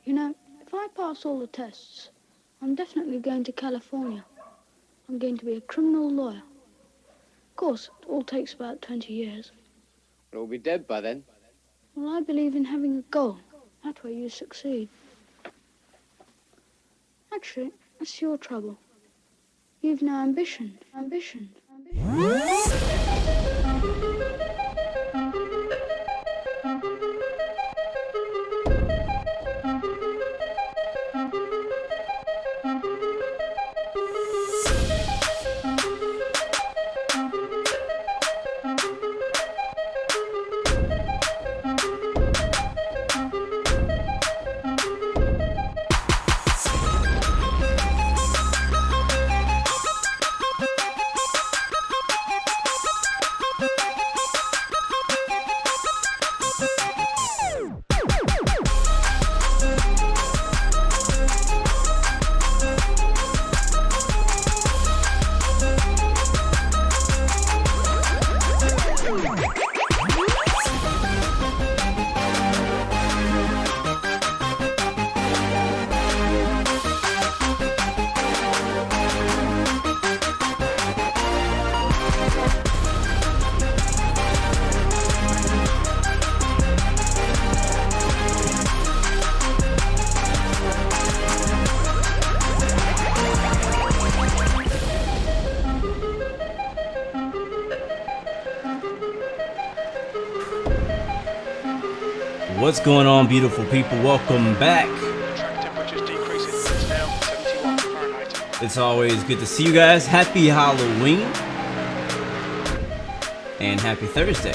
You know, if I pass all the tests, I'm definitely going to California. I'm going to be a criminal lawyer. Of course, it all takes about 20 years. But we'll be dead by then. Well, I believe in having a goal. That way you succeed. Actually, that's your trouble. You've no ambition. Ambition. What's going on, beautiful people? Welcome back. Track temperatures decreasing. It's now 71 Fahrenheit. It's always good to see you guys. Happy Halloween and happy Thursday.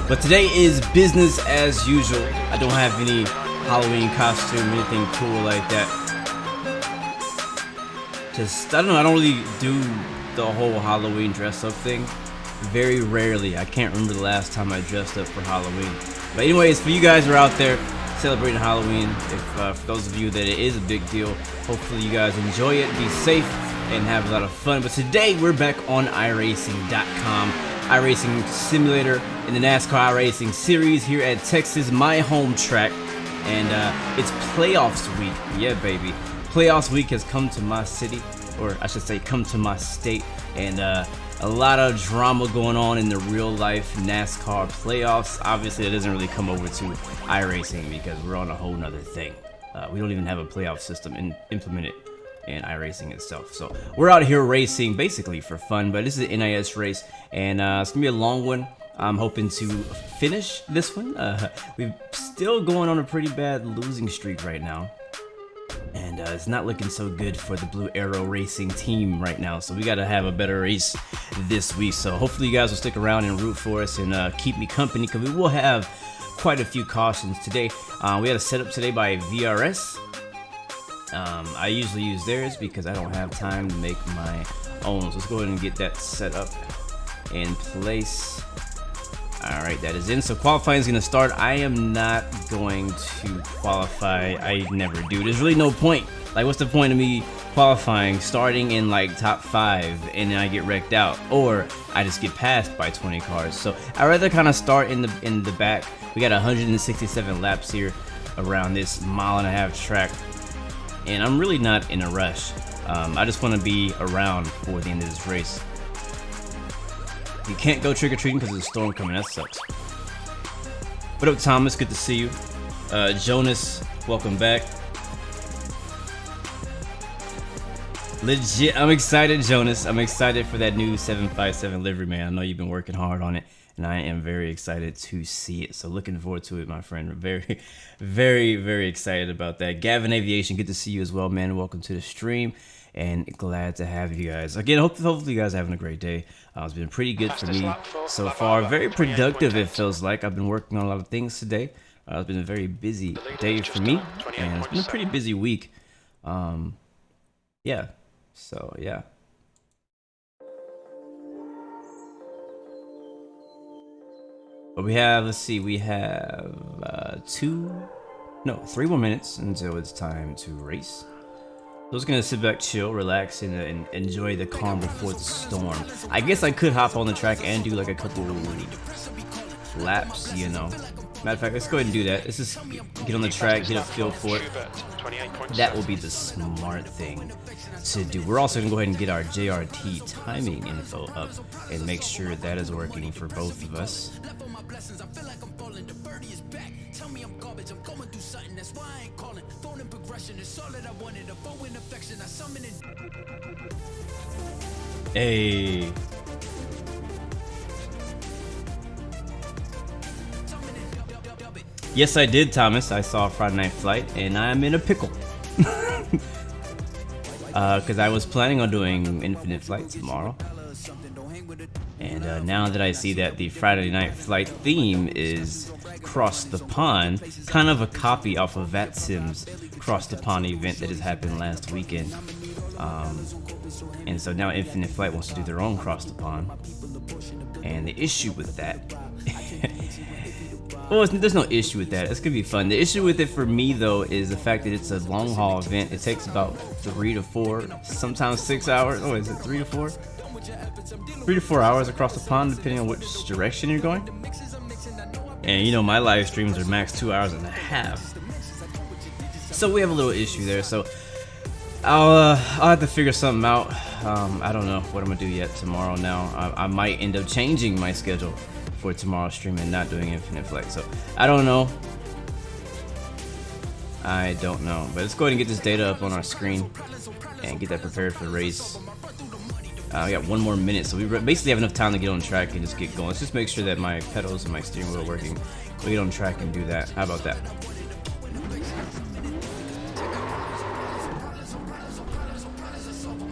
But today is business as usual. I don't have any Halloween costume, anything cool like that. Just, I don't know, I don't really do the whole Halloween dress up thing. Very rarely. I can't remember the last time I dressed up for Halloween. But anyways, for you guys who are out there celebrating Halloween, if for those of you that it is a big deal, hopefully you guys enjoy it, be safe, and have a lot of fun. But today we're back on iRacing.com, iRacing simulator in the NASCAR iRacing series here at Texas, my home track. And it's playoffs week. Yeah, baby. Playoffs week has come to my city, or I should say come to my state, and a lot of drama going on in the real life NASCAR playoffs. Obviously, it doesn't really come over to iRacing because we're on a whole nother thing. We don't even have a playoff system implemented in iRacing itself. So we're out here racing basically for fun, but this is an NIS race, and it's gonna be a long one. I'm hoping to finish this one. We're still going on a pretty bad losing streak right now. And it's not looking so good for the Blue Arrow Racing team right now. So we got to have a better race this week. So hopefully you guys will stick around and root for us and keep me company, because we will have quite a few cautions today. We had a setup today by VRS. I usually use theirs because I don't have time to make my own. So let's go ahead and get that set up in place. Alright, that is in. So qualifying is going to start. I am not going to qualify. I never do. There's really no point. Like, what's the point of me qualifying, starting in like top 5, and then I get wrecked out, or I just get passed by 20 cars? So I'd rather kind of start in the back. We got 167 laps here around this 1.5-mile track, and I'm really not in a rush. I just want to be around for the end of this race. You can't go trick-or-treating because there's a storm coming. That sucks. What up, Thomas? Good to see you. Jonas, welcome back. Legit, I'm excited, Jonas. I'm excited for that new 757 livery, man. I know you've been working hard on it, and I am very excited to see it. So looking forward to it, my friend. Very, very, very excited about that. Gavin Aviation, good to see you as well, man. Welcome to the stream, and glad to have you guys. Again, hopefully you guys are having a great day. It's been pretty good for me so far. Very productive, it feels like. I've been working on a lot of things today. It's been a very busy day for me, and it's been a pretty busy week. Yeah. So, yeah. But we have, let's see, we have 3 more minutes until it's time to race. So I was gonna sit back, chill, relax, and enjoy the calm before the storm. I guess I could hop on the track and do like a couple laps, you know. Matter of fact, let's go ahead and do that. Let's just get on the track, get a feel for it. That will be the smart thing to do. We're also going to go ahead and get our JRT timing info up and make sure that is working for both of us. Hey. Yes, I did, Thomas. I saw Friday Night Flight, and I'm in a pickle. Because I was planning on doing Infinite Flight tomorrow. And now that I see that the Friday Night Flight theme is Cross the Pond, kind of a copy off of VATSIM's Cross the Pond event that has happened last weekend. And so now Infinite Flight wants to do their own Cross the Pond. And the issue with that... Well, there's no issue with that. It's gonna be fun. The issue with it for me, though, is the fact that it's a long haul event. It takes about 3 to 4, sometimes 6 hours. Oh, is it 3 to 4? 3 to 4 hours across the pond, depending on which direction you're going. And you know, my live streams are max 2 hours and a half. So we have a little issue there. So I'll have to figure something out. I don't know what I'm gonna do yet tomorrow. Now I might end up changing my schedule for tomorrow's stream and not doing Infinite Flight. So I don't know. But let's go ahead and get this data up on our screen and get that prepared for the race. We got 1 more minute, so we basically have enough time to get on track and just get going. Let's just make sure that my pedals and my steering wheel are working. We'll get on track and do that. How about that?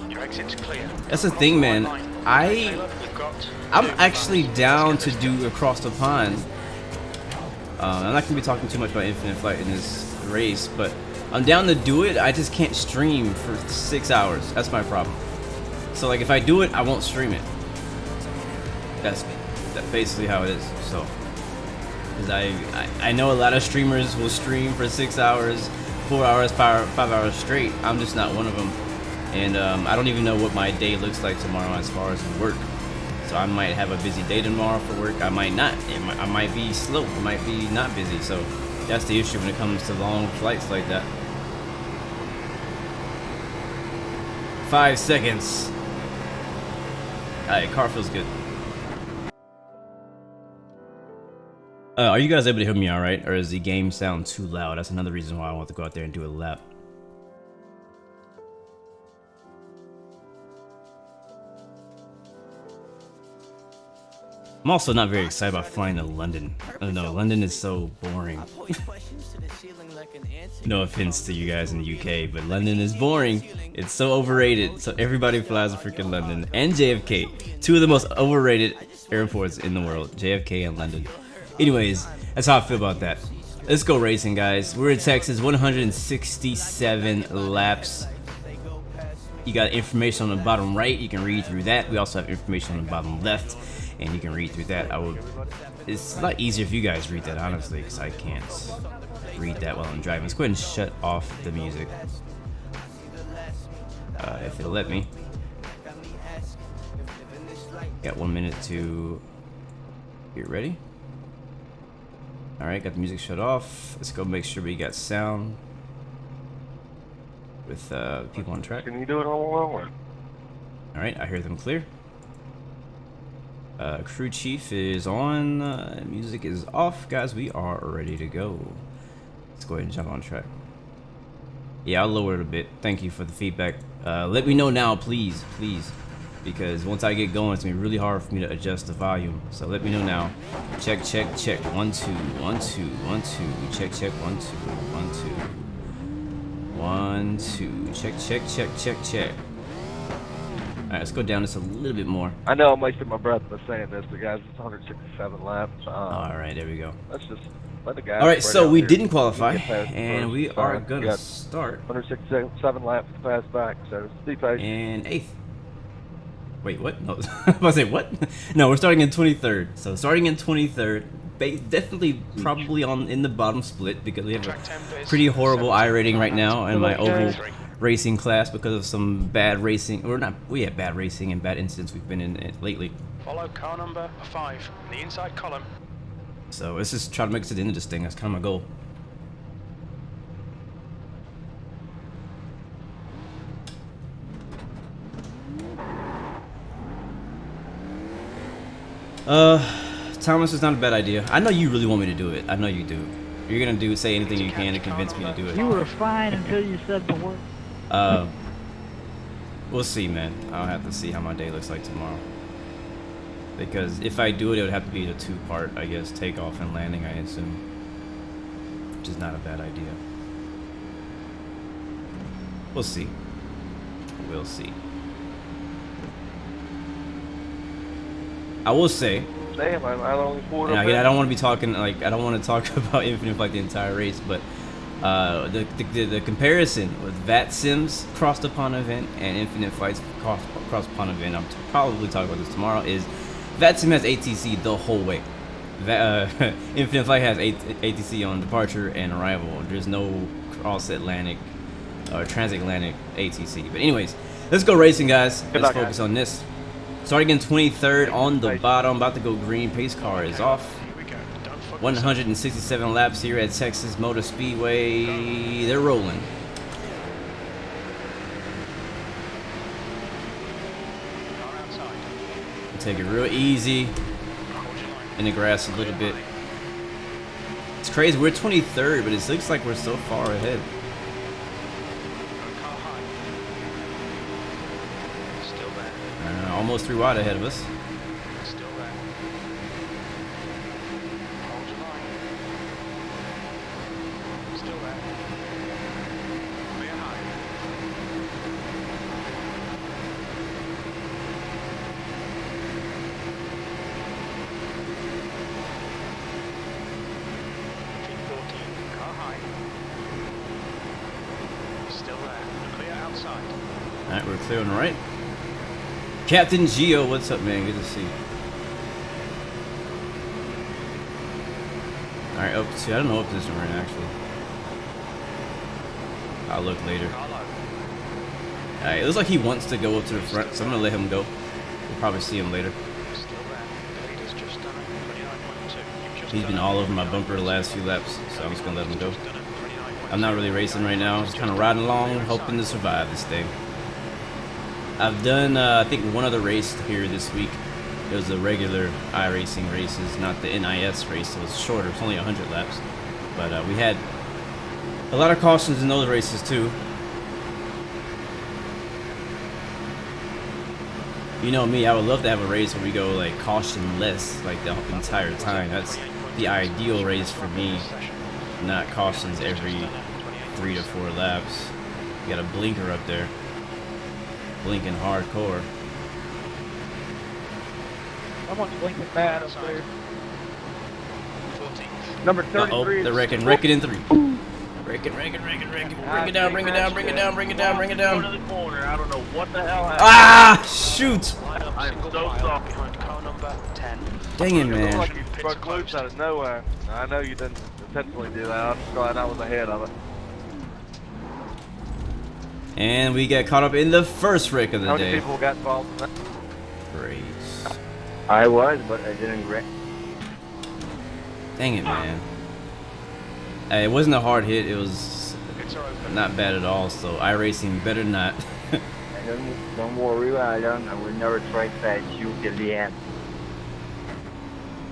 Your exit's clear. That's the thing, man. I'm actually down to do Across the Pond. I'm not gonna be talking too much about Infinite Flight in this race, but I'm down to do it. I just can't stream for 6 hours. That's my problem. So like, if I do it, I won't stream it. That's basically how it is. So, because I know a lot of streamers will stream for 6 hours, 4 hours, 5 hours straight. I'm just not one of them. And I don't even know what my day looks like tomorrow as far as work. So I might have a busy day tomorrow for work. I might not. I might be slow. I might be not busy. So that's the issue when it comes to long flights like that. 5 seconds. Alright, car feels good. Are you guys able to hear me alright? Or does the game sound too loud? That's another reason why I want to go out there and do a lap. I'm also not very excited about flying to London. I don't know, London is so boring. No offense to you guys in the UK, but London is boring. It's so overrated, so everybody flies to freaking London. And JFK, 2 of the most overrated airports in the world, JFK and London. Anyways, that's how I feel about that. Let's go racing, guys. We're in Texas, 167 laps. You got information on the bottom right, you can read through that. We also have information on the bottom left, and you can read through that. It's a lot easier if you guys read that, honestly, because I can't read that while I'm driving. Let's go ahead and shut off the music. If it'll let me. Got 1 minute to get ready. Alright, got the music shut off. Let's go make sure we got sound with people on track. Can you do it all along? Alright, I hear them clear. Crew chief is on. Music is off. Guys, we are ready to go. Let's go ahead and jump on track. Yeah, I'll lower it a bit. Thank you for the feedback. Let me know now, please, because once I get going, it's gonna be really hard for me to adjust the volume. So let me know now. Check, check, check. 1 2 1 2 1 2. Check, check. 1 2 1 2 1 2. Check, check, check, check, check. Alright, let's go down just a little bit more. I know I'm wasting my breath by saying this, but guys, it's 167 laps. Alright, there we go. Let's just let the guys. Alright, so we didn't qualify, We get past and first. we are gonna start 167 laps to pass back, so be patient. in 8th. Wait, what? No, I was about to say, what? No, we're starting in 23rd. So starting in 23rd, definitely probably in the bottom split, because we have a pretty horrible I rating right now in my oval racing class because of some bad racing, or not, we had bad racing and bad incidents we've been in lately. Follow car number 5 in the inside column. So let's just try to make it to the end of this thing. That's kind of my goal. Thomas, is not a bad idea. I know you really want me to do it. I know you do. You're gonna say anything you can to convince me to do it. You were fine until you said the word. We'll see, man. I'll have to see how my day looks like tomorrow. Because if I do it, it would have to be a 2-part, I guess, takeoff and landing, I assume. Which is not a bad idea. We'll see. We'll see. I will say, Damn, I only pulled up. I don't want to be talking like I don't want to talk about Infinite Flight the entire race, but the comparison with VAT Sims crossed upon event and Infinite Flight's crossed upon event, I'm probably talking about this tomorrow, is VAT Sim has ATC the whole way. Infinite Flight has ATC on departure and arrival. There's no cross-Atlantic or transatlantic ATC. But anyways, let's go racing, guys. Let's focus on this. Starting in 23rd on the bottom, about to go green. Pace car is off. 167 laps here at Texas Motor Speedway. They're rolling. Take it real easy in the grass a little bit. It's crazy. We're 23rd, but it looks like we're so far ahead. Almost 3 wide ahead of us. Still there. Hold your line. Still there. Clear high. T14, car high. Still there. Clear outside. Alright, we're clear on the right. Captain Geo, what's up, man? Good to see you. Alright, up to, I don't know what position we're in, actually. I'll look later. Alright, it looks like he wants to go up to the front, so I'm gonna let him go. We'll probably see him later. He's been all over my bumper the last few laps, so I'm just gonna let him go. I'm not really racing right now, just kind of riding along, hoping to survive this thing. I've done, I think, one other race here this week. It was the regular iRacing races, not the NIS race. It was shorter. It's only 100 laps. But we had a lot of cautions in those races, too. You know me, I would love to have a race where we go, like, caution-less, like, the entire time. That's the ideal race for me. Not cautions every 3 to 4 laps. You got a blinker up there. Blinking hardcore. Someone's blinking bad up there. Number 33. They're wrecking in 3. Wrecking. Bring it down. Bring it down. Go to the corner. I don't know what the hell happened. Ah, shoot! I'm so sorry. Behind car number 10. Dang it, It looked man. like you broke loose out of nowhere. I know you didn't intentionally do that. I'm just glad I was ahead of it. And we get caught up in the first wreck of the How day. many people got involved in that? Race. I was, but I didn't wreck. Dang it, man. It wasn't a hard hit. It was not bad at all. So iRacing better not. Don't worry, I will never try to pass you till the end.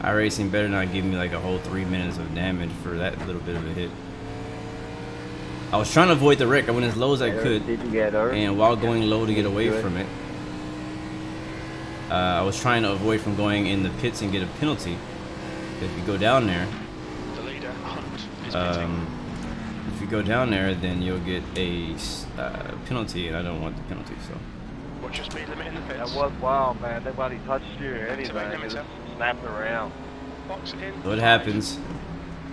iRacing better not give me like a whole 3 minutes of damage for that little bit of a hit. I was trying to avoid the wreck. I went as low as I could, and while going low to get away from it, I was trying to avoid from going in the pits and get a penalty. If you go down there, if you go down there, then you'll get a penalty, and I don't want the penalty. So. What's your speed limit in the pits? That was wild, man. Nobody touched you or anything. It just snapped around. Box in. What happens?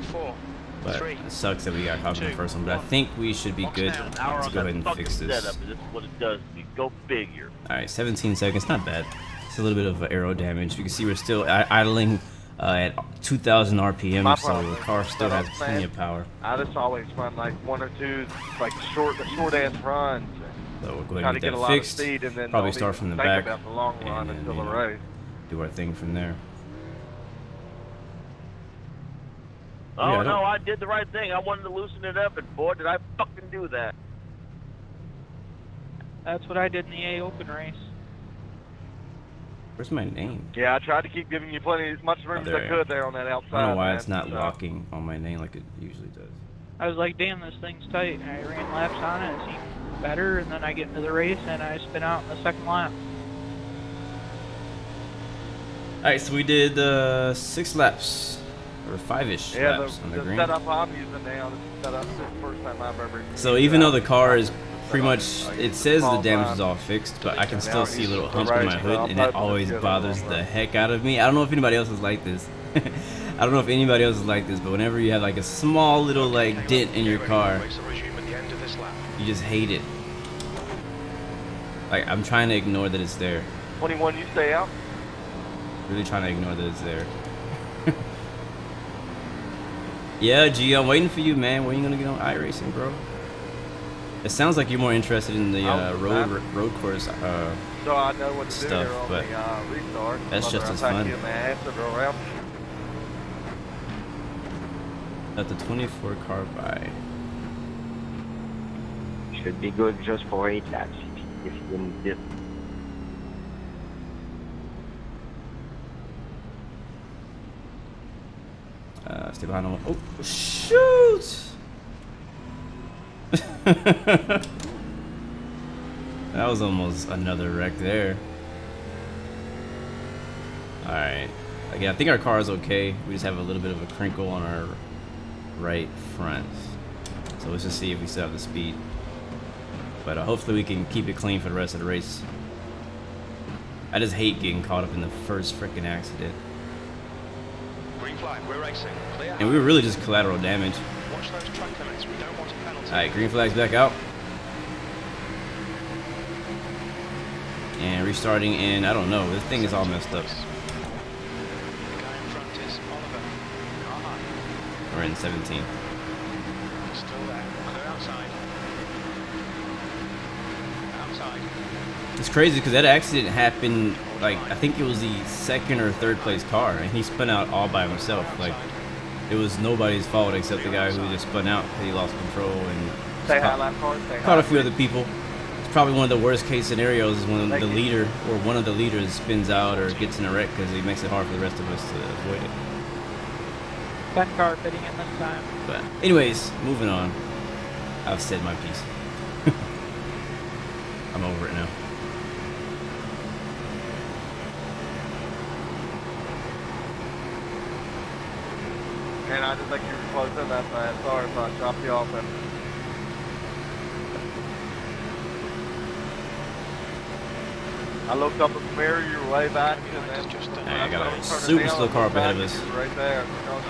4. But it sucks that we got caught in the first one. But I think we should be good. Let's go ahead and fix this. This is what it does. We go figure. All right, 17 seconds, not bad. It's a little bit of aero damage. You can see we're still idling at 2,000 RPM, so the car still has plenty of power. I just always run like 1 or 2 like short ass runs. So we'll go ahead and get that fixed. Speed and then Probably start from the back about the long run and until then, the race. do our thing from there. Oh, Yeah, I no, don't- I did the right thing. I wanted to loosen it up, and boy, did I fucking do that. That's what I did in the A Open race. Where's my name? Yeah, I tried to keep giving you as much room as I there. could there on that outside. I don't know why man. it's not So, locking on my name like it usually does. I was like, damn, this thing's tight. And I ran laps on it. It seemed better. And then I get into the race and I spin out in the second lap. Alright, so we did 6 laps. Or 5-ish Yeah, laps on the the green. setup I'm using now, this setup, this is the first time I've ever used So even though the car is setup. pretty much, it says the damage is all fixed, but I can still see a little hump in my hood, and that always bothers the heck out of me. I don't know if anybody else is like this. I don't know if anybody else is like this, but whenever you have like a small little like dent in your car, you just hate it. Like, I'm trying to ignore that it's there. 21, you stay out. Really trying to ignore that it's there. Yeah, G, I'm waiting for you, man. When are you gonna get on iRacing, bro? It sounds like you're more interested in the road course So I know what to stuff, do here on but the restart. that's just as Whether I fun. take my ass or go around. Let the 24 car by. Should be good just for 8 laps if you didn't dip. Stay behind him. Oh, shoot! That was almost another wreck there. Alright. Again, I think our car is okay. We just have a little bit of a crinkle on our right front. So let's just see if we still have the speed. But hopefully we can keep it clean for the rest of the race. I just hate getting caught up in the first freaking accident. Green flag, we're racing. Clear. And we were really just collateral damage. Watch those track limits. We don't want a penalty. Alright, green flag's back out. And restarting in, I don't know, this thing is all messed up. The guy in front is Oliver. Car high. We're in 17th. Still there. Clear outside. Outside. It's crazy because that accident happened, like, I think it was the 2nd or 3rd place car, and he spun out all by himself. Like, it was nobody's fault except the guy who just spun out because he lost control and Say hi, lap car. Say caught hi. a few other people. It's probably one of the worst case scenarios is when the leader or one of the leaders spins out or gets in a wreck because it makes it hard for the rest of us to avoid it. 10 car fitting in this time. But anyways, moving on. I've said my piece. I'm over it now. And I just think you were close in that fast. Sorry if I chopped you off. I looked up at the mirror, you were way back, and then I got a super slow car up ahead of us. Right there. Oh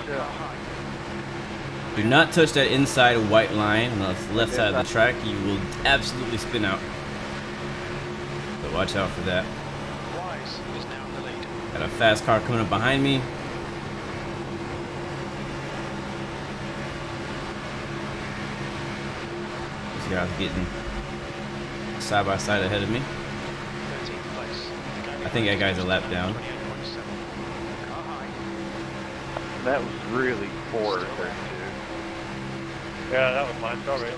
shit. Do not touch that inside white line on the left side of the track. You will absolutely spin out. So watch out for that. Wise is now in the lead. Got a fast car coming up behind me. This guy's getting side by side ahead of me. 13th place. I think that guy's a lap down. 28.7. Car high. That was really poor there too. Yeah, that was mine. Sorry. You're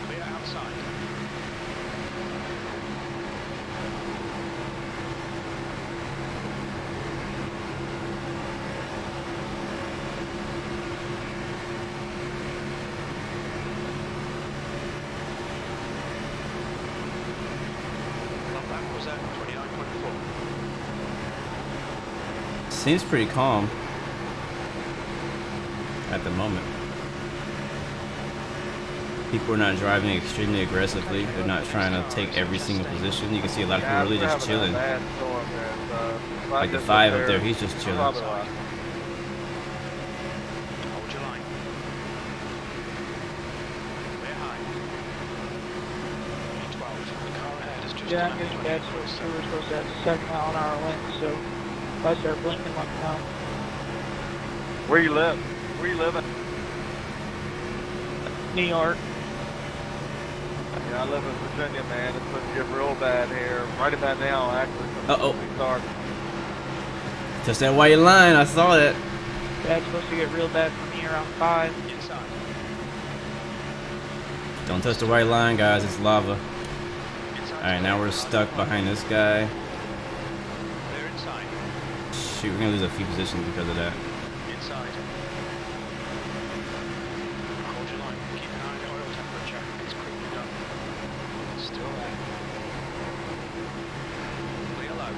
clear outside. That was at 29.4. Seems pretty calm at the moment. People are not driving extremely aggressively. They're not trying to take every single position. You can see a lot of people really just chilling. Like the 5 up there, he's just chilling. Hold your line. Clear high. 12. The car ahead is just Yeah, I'm getting bad, so we're supposed to have 7-mile-an-hour wind, so if I start blinking, let me know. Where you live? Where you living? New York. Yeah, I live in Virginia, man. It's supposed to get real bad here. Right about now, actually. Uh-oh. Start. Touch that white line, I saw that. That's supposed to get real bad for me around 5. Inside. Don't touch the white line, guys. It's lava. Inside. Alright, now we're stuck behind this guy. Clear inside. Shoot, we're gonna lose a few positions because of that. Inside. Hold your line. Keep an eye on the oil temperature. It's creeping up. Still there. Clear low.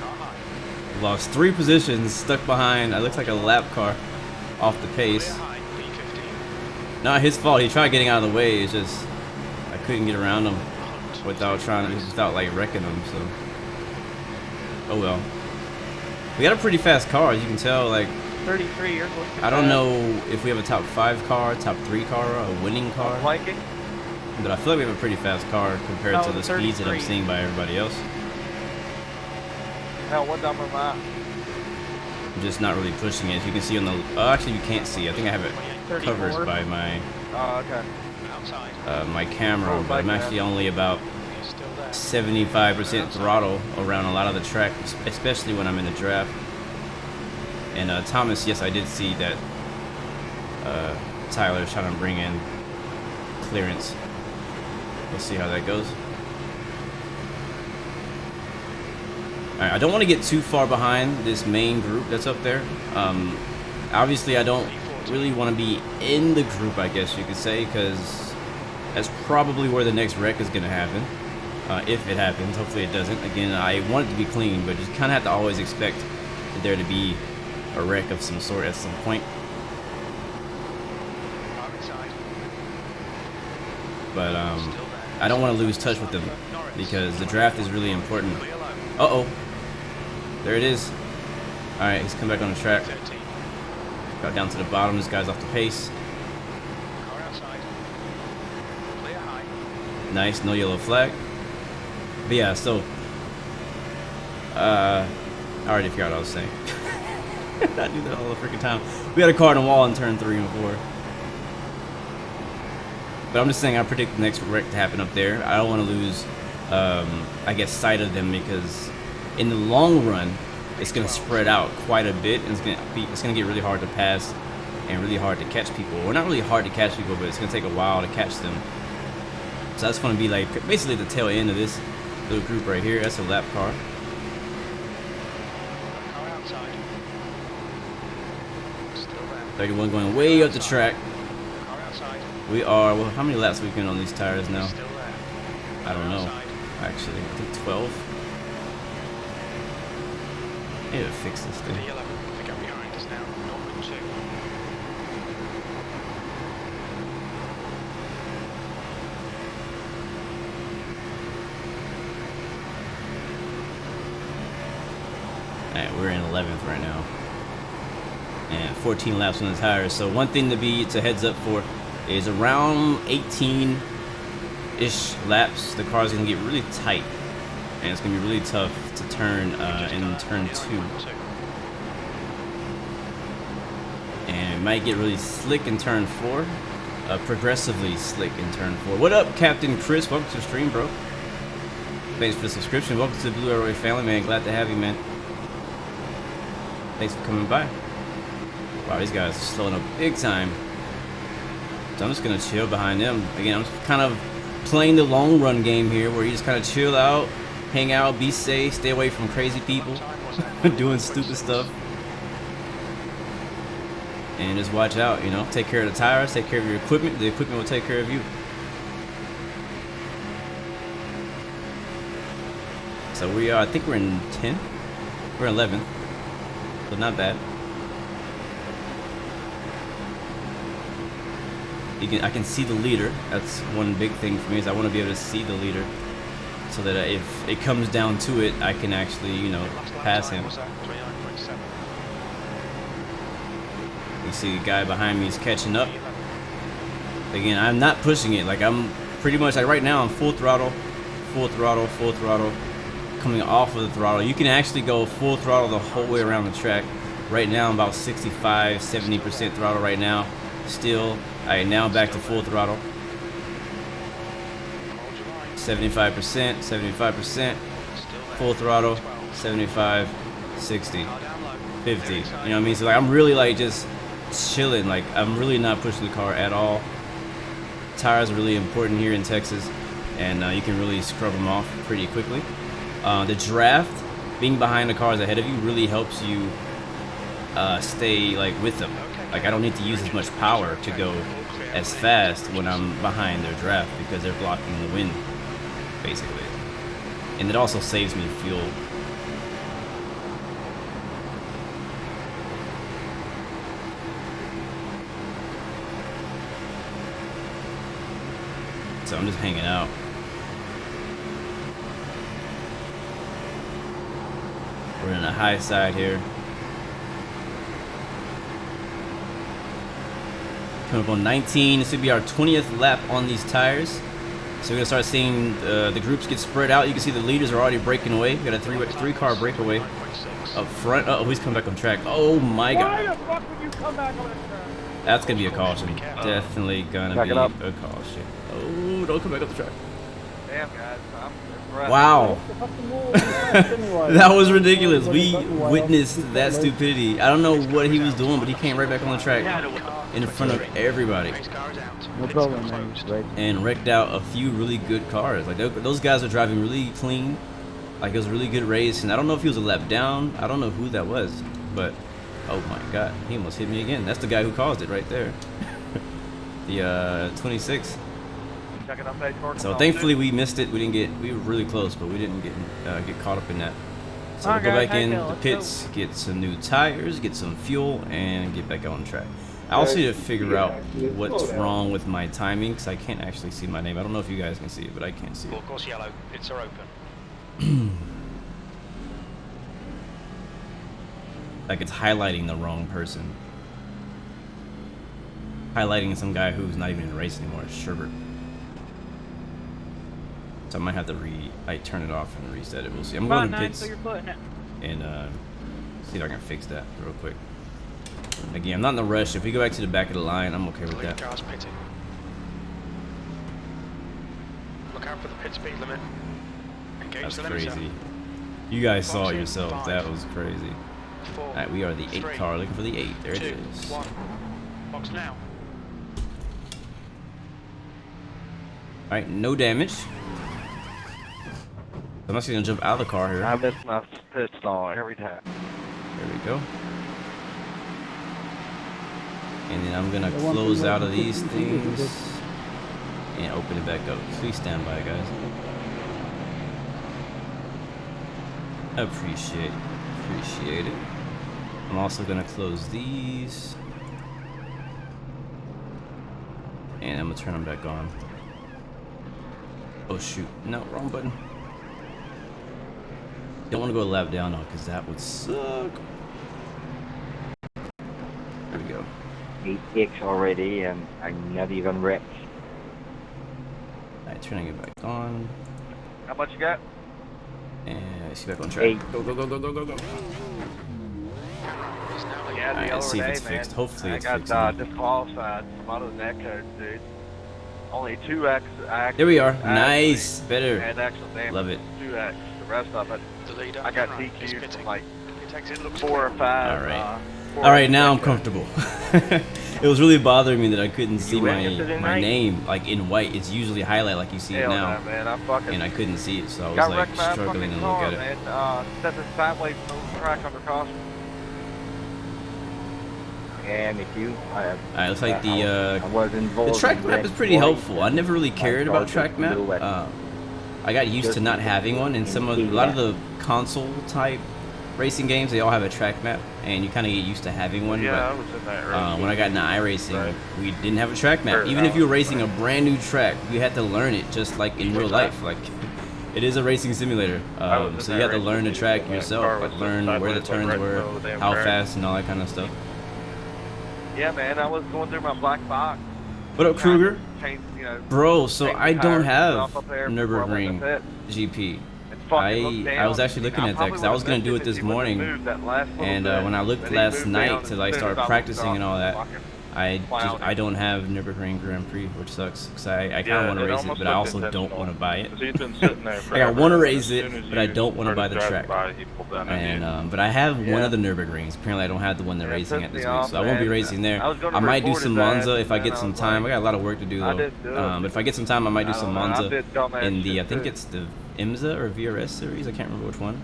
Car high. Lost 3 positions, stuck behind. It looks like a lap car off the pace. Clear high. P15. Not his fault. He tried getting out of the way. It's just I couldn't get around him without like wrecking him. So oh well. We got a pretty fast car, as you can tell. Like 33, you're going too I don't fast. know if we have a top 5 car, top 3 car, a winning car, Flanking. but I feel like we have a pretty fast car compared No, to the speeds that I'm 33. seeing by everybody else. Hell, what number am I? I'm just not really pushing it. As you can see on the actually you can't see. I think I have it 34. covered by my Oh, okay. Outside. my camera, Oh, but I'm my actually only about He's still there. 75% throttle around a lot of the track, especially when I'm in the draft. And Thomas, yes, I did see that Tyler's trying to bring in clearance. We'll see how that goes. Alright, I don't want to get too far behind this main group that's up there. Obviously, I don't really want to be in the group, I guess you could say, because that's probably where the next wreck is going to happen. If it happens. Hopefully it doesn't. Again, I want it to be clean, but just kind of have to always expect there to be a wreck of some sort at some point. Car inside. But Still there. I don't want to lose touch with them because the draft is really important. Clear low. Uh-oh. There it is. Alright, he's come back on the track. 13. Got down to the bottom. This guy's off the pace. Car outside. Clear high. Nice, no yellow flag. But yeah, so I already forgot what I was saying. I do that all the freaking time. We had a car on the wall in turn 3 and 4. But I'm just saying I predict the next wreck to happen up there. I don't want to lose I guess sight of them because in the long run it's gonna spread out quite a bit and it's gonna get really hard to pass and really hard to catch people. Well, not really hard to catch people, but it's gonna take a while to catch them. So that's gonna be like basically the tail end of this little group right here. That's a lap car. Car outside. Still there. 31 going way up the track. Car outside. We are, well, how many laps have we been on these tires now? Still there. I don't know. Outside. Actually, I think 12. I need to fix this The thing. yellow. The gap behind us now. 0.2. Alright, we're in 11th right now. And 14 laps on the tires. So one thing it's a heads up for is around 18-ish laps, the car's going to get really tight. And it's going to be really tough to turn in turn 2. And it might get really slick in turn 4. Progressively slick in turn 4. What up, Captain Chris? Welcome to the stream, bro. Thanks for the subscription. Welcome to the Blue Arrow family, man. Glad to have you, man. Thanks for coming by. Wow, these guys are slowing up big time. So I'm just going to chill behind them. Again, I'm just kind of playing the long run game here where you just kind of chill out, hang out, be safe, stay away from crazy people doing stupid stuff. And just watch out, you know. Take care of the tires, take care of your equipment. The equipment will take care of you. So we are, I think we're in 10th. We're in 11th. So not bad. I can see the leader. That's one big thing for me is I want to be able to see the leader so that if it comes down to it, I can actually, you know, pass him. You see the guy behind me is catching up. Again, I'm not pushing it. Like I'm pretty much like right now I'm full throttle, coming off of the throttle. You can actually go full throttle the whole way around the track. Right now I'm about 65, 70% throttle right now. Still, alright, now back to full throttle. 75%, 75%, full throttle, 75, 60, 50. You know what I mean? So like I'm really like just chilling. Like I'm really not pushing the car at all. Tires are really important here in Texas, and you can really scrub them off pretty quickly. The draft, being behind the cars ahead of you, really helps you stay like with them. Like I don't need to use as much power to go as fast when I'm behind their draft because they're blocking the wind, basically. And it also saves me fuel. So I'm just hanging out. We're in a high side here. Coming up on 19. This would be our 20th lap on these tires. So we're gonna start seeing the groups get spread out. You can see the leaders are already breaking away. We got a three-car breakaway up front. Uh oh, he's coming back on track. Oh my God! Why the fuck would you come back on the track? That's gonna be a caution. Definitely gonna be a caution. Oh, don't come back up the track. Damn, guys, I'm impressed. Wow. That was ridiculous. We witnessed that stupidity. I don't know what he was doing, but he came right back on the track in front of everybody. No problem, man. Right. And wrecked out a few really good cars. Like those guys are driving really clean. Like it was a really good race. And I don't know if he was a lap down. I don't know who that was. But oh my God, he almost hit me again. That's the guy who caused it right there. The 26. So thankfully we missed it. We were really close, but we didn't get caught up in that. So we'll go back in the pits, get some new tires, get some fuel, and get back on track. I also need to figure out what's wrong with my timing because I can't actually see my name. I don't know if you guys can see it, but I can't see it. Of course, yellow. Pits are open. Like it's highlighting the wrong person. Highlighting some guy who's not even in the race anymore. It's Sherbert. So I might have to turn it off and reset it. We'll see. I'm going to pits and see if I can fix that real quick. Again, I'm not in a rush. If we go back to the back of the line, I'm okay with that. Cars pitting. Look out for the pit speed limit. Engage That's the crazy. limiter. You guys saw it yourselves. That was crazy. 4, Alright, we are the 8 car. Looking for the 8. There it 2, is. 1. Box now. Alright, no damage. I'm actually gonna jump out of the car here. I miss my pit stall every time. There we go. And then I'm gonna close out of these things and open it back up. Please stand by, guys. Appreciate it. I'm also gonna close these. And I'm gonna turn them back on. Oh shoot, no, wrong button. Don't want to go a lap down though, because that would suck. There we go. 8X already, and I'm not even wrecked. Alright, turning it back on. How much you got? And let's get back on track. 8. Go. Alright, let's see if it's fixed. Hopefully it's fixed. I got disqualified. One of the net codes, dude. Only 2X. There we are. Nice. Better. And actual damage. Love it. 2X. The rest of it, I got DQ'd from like 4 or 5. Alright. Alright, now I'm comfortable. It was really bothering me that I couldn't see my name like in white. It's usually highlight like you see it now. Man, and I couldn't see it, so I was like struggling to look at it. Man. Stepping sideways on the track under caution. And if you, Alright, looks like the track map is pretty helpful. I never really cared about track map. I got used to not having one, and a lot of the console type racing games, they all have a track map, and you kind of get used to having one. Yeah, but, I was in that when I got into iRacing, we didn't have a track map. Even if you were racing a brand new track, you had to learn it just like in real life. Like it is a racing simulator, so you have to learn the track yourself, like learn where the turns were, how fast, and all that kind of stuff. Yeah, man, I was going through my black box. What up, Kruger? Bro, so I don't have Nürburgring GP. I was actually looking at that because I was going to do it this morning, and when I looked last night to like start practicing and all that, I don't have Nürburgring Grand Prix, which sucks because I kind of want to race it, but I also don't want to buy it. He's been sitting there Like, I want to race as it, soon as but I you don't want to buy the started track. driving by, he pulled down on you. And but I have one Yeah. of the Nürburgrings. Apparently, I don't have the one they're Yeah, it racing pissed at this me week, off, so I won't be man. racing there. I was gonna I might do report some his ass, Monza if I and get I some was time. like, I got a lot of work to do I though. didn't do it. But if I get some time, I might do I some don't know, I Monza did dumbass in the I shit, think too. it's the IMSA or VRS series. I can't remember which one.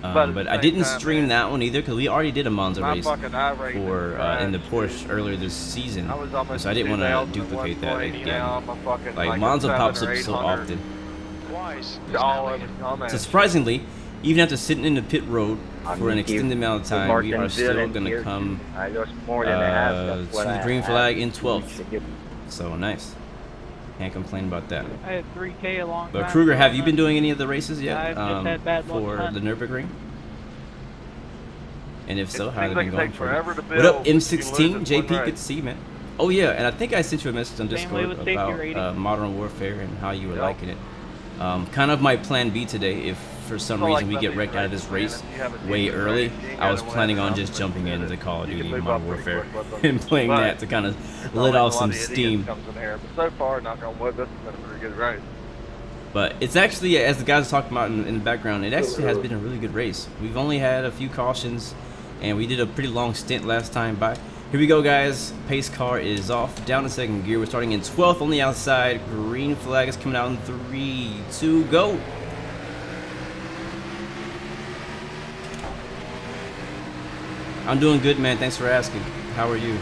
But at But the I same didn't time, stream man, that one either because we already did a Monza my race fucking iRacing for in the crashed, Porsche dude. earlier this season, I was almost so I didn't want to 2,000 duplicate that 120, again. now I'm a fucking, Like a Monza 700 pops or up so 800. often. Wise. All of it dumbass So surprisingly, even after sitting in the pit road I'm for an with you. extended amount of time, we Martin are still Dillon going to here, come too. I lost more than a half. That's to what the I green had flag in 2 12th. weeks ago. So nice. Can't complain about that. I had 3K a long But time Kruger, ago, have you been and doing any of the races yet I've just had bad luck for hunting. the Nürburgring? And if so, It how have seems they like been it going takes for you? forever to What build. up, You lose M16? it one JP, race. good to see you, man. Oh yeah, and I think I sent you a message on Same way Discord with safety about rating. Modern Warfare and how you were Yep. liking it. Kind of my plan B today, if for some So, reason like, we get Sunday wrecked out of this race, man, race if you have a way decent early, race, you ain't I was gotta planning win on it. just jumping into Call of You can Duty move Modern up pretty Warfare quick with them. and playing But that to kind of it's let always off a lot some of idiots steam. comes in here. But so far, knock on wood, this has been a pretty good race. But it's actually, as the guys talking about in the background, it actually has been a really good race. We've only had a few cautions, and we did a pretty long stint last time by. Here we go, guys. Pace car is off, down to second gear. We're starting in 12th on the outside. Green flag is coming out in 3, 2, go. I'm doing good, man. Thanks for asking. How are you?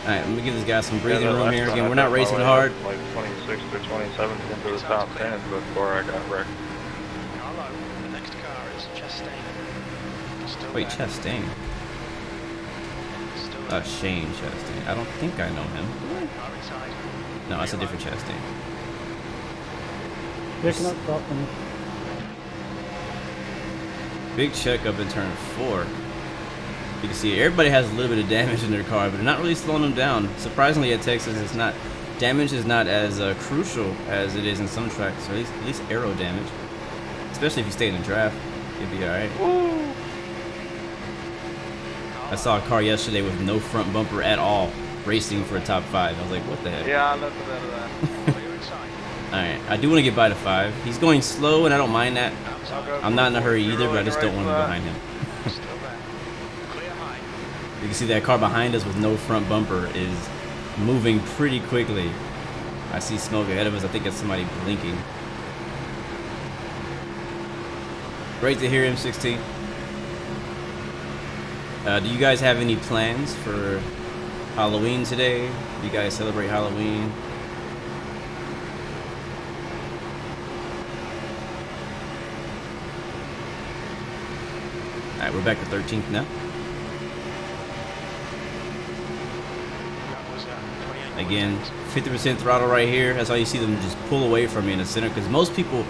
All right, let me give this guy some breathing room here. Again, we're not racing hard. Like 26th or 27th into the top 10 before I got wrecked. Carlo, the next car is Chastain. Still Wait, there. Chastain. Still there. Shane Chastain. I don't think I know him. Car inside. No, that's a different Chastain. Picking up Scotland. Big check up in turn 4. You can see everybody has a little bit of damage in their car, but they're not really slowing them down. Surprisingly, at Texas, it's not damage is not as crucial as it is in some tracks, or at least aero damage. Especially if you stay in the draft, you'll be all right. I saw a car yesterday with no front bumper at all, racing for a top 5. I was like, what the heck? Yeah, I left it out of that. Clear inside. Alright, I do want to get by to 5. He's going slow, and I don't mind that. Outside. I'm not in a hurry either, but I just don't want to be behind him. Still there. Clear high. You can see that car behind us with no front bumper is moving pretty quickly. I see smoke ahead of us. I think it's somebody blinking. Great to hear, M16. Do you guys have any plans for Halloween today? Do you guys celebrate Halloween? Alright, we're back to 13th now. That was 28. Again, 50% throttle right here. That's how you see them just pull away from me in the center, because most people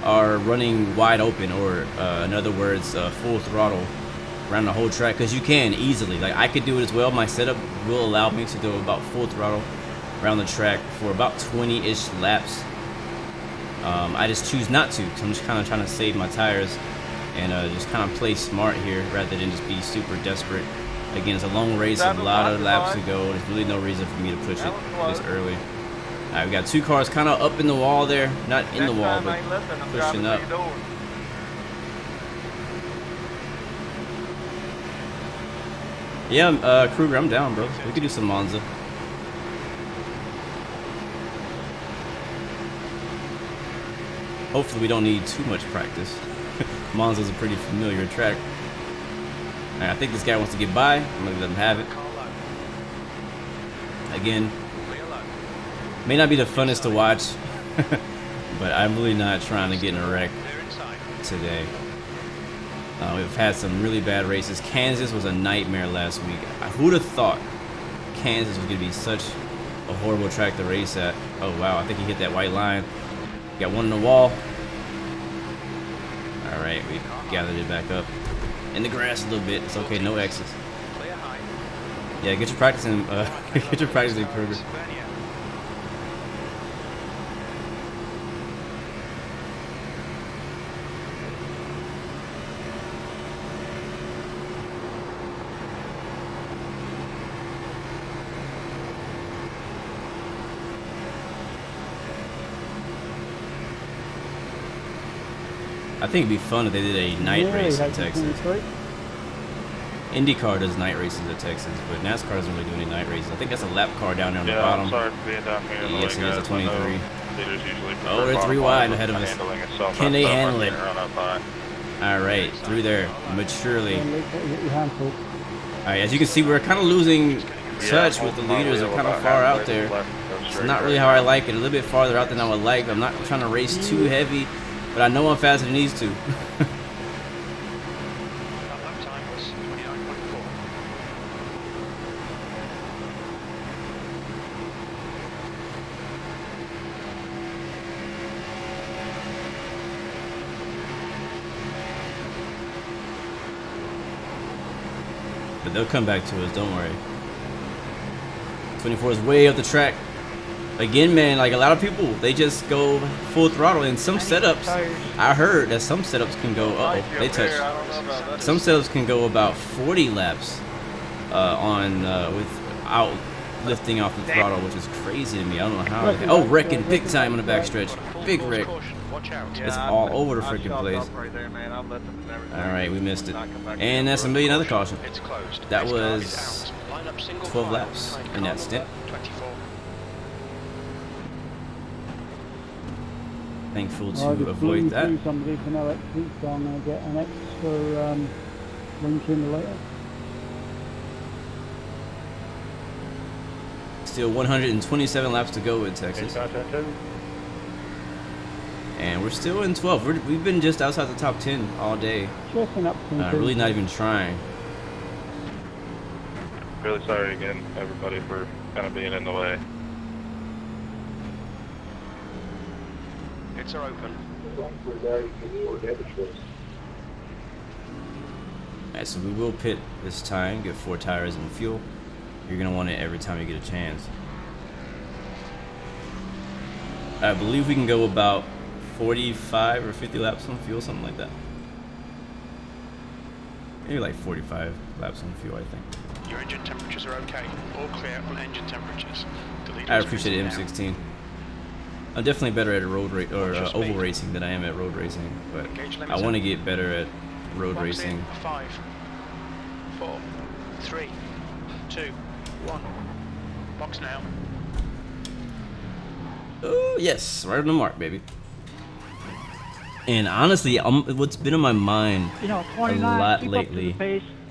are running wide open, or in other words, full throttle around the whole track, because you can easily. Like, I could do it as well. My setup will allow me to do about full throttle around the track for about 20-ish laps. I just choose not to, because I'm just kind of trying to save my tires and just kind of play smart here rather than just be super desperate. Again, it's a long race, a lot of laps to go. There's really no reason for me to push it this early. All right, we got 2 cars kind of up in the wall there. Not in the wall, but pushing up. Yeah, Kruger, I'm down, bro. We could do some Monza. Hopefully we don't need too much practice. Monza's a pretty familiar track. All right, I think this guy wants to get by. I'm gonna let him have it. Again, may not be the funnest to watch, but I'm really not trying to get in a wreck today. We've had some really bad races. Kansas was a nightmare last week. Who'd have thought Kansas was gonna be such a horrible track to race at? Oh wow, I think he hit that white line. Got one in the wall. All right, we gathered it back up in the grass a little bit. It's okay, no X's. Yeah, get your practice in. Get your practice in, Kruger. I think it'd be fun if they did a night race in Texas. 23. IndyCar does night races at Texas, but NASCAR doesn't really do any night races. I think that's a lap car down there on the bottom. I'm sorry for being down here. Yes, it is a 23. Oh, They're they're 3 wide ahead of us. Can they handle it? All right, through there, maturely. Then Luke, get your hand pulled. All right, as you can see, we're kind of losing touch with the leaders. They're kind of far out there. It's not really how I like it. A little bit farther out than I would like. I'm not trying to race too heavy, but I know I'm faster than these two. That lap time was 29.4. But they'll come back to us, don't worry. 24 is way up the track. Again, man, like a lot of people, they just go full throttle. In some setups, I heard that some setups can go, they touched. Some setups can go about 40 laps without lifting off the throttle, which is crazy to me. I don't know how. Oh, wrecking big time on the backstretch. Big wreck. Watch out. It's all over the freaking place. All right, we missed it. And that's a million other caution. It's closed. That Next car is was out. Line up single 12 file laps behind in that car stint. number 24. Thankful I to just blew avoid that. through somebody for no exit, so I'm going to get an extra wing simulator. Still 127 laps to go in Texas. And we're still in 12. We've been just outside the top 10 all day. Checking up Really not even trying. Really sorry again, everybody, for kind of being in the way. Gates are open. Alright, so we will pit this time, get 4 tires and fuel. You're going to want it every time you get a chance. I believe we can go about 45 or 50 laps on fuel, something like that. Maybe like 45 laps on fuel, I think. Your engine temperatures are okay. All clear on engine temperatures. I appreciate it, M16. I'm definitely better at road oval racing than I am at road racing, but I want to get better at road racing. 5, 4, 3, 2, 1. Box now. Oh yes, right on the mark, baby. And honestly, what's been on my mind a lot lately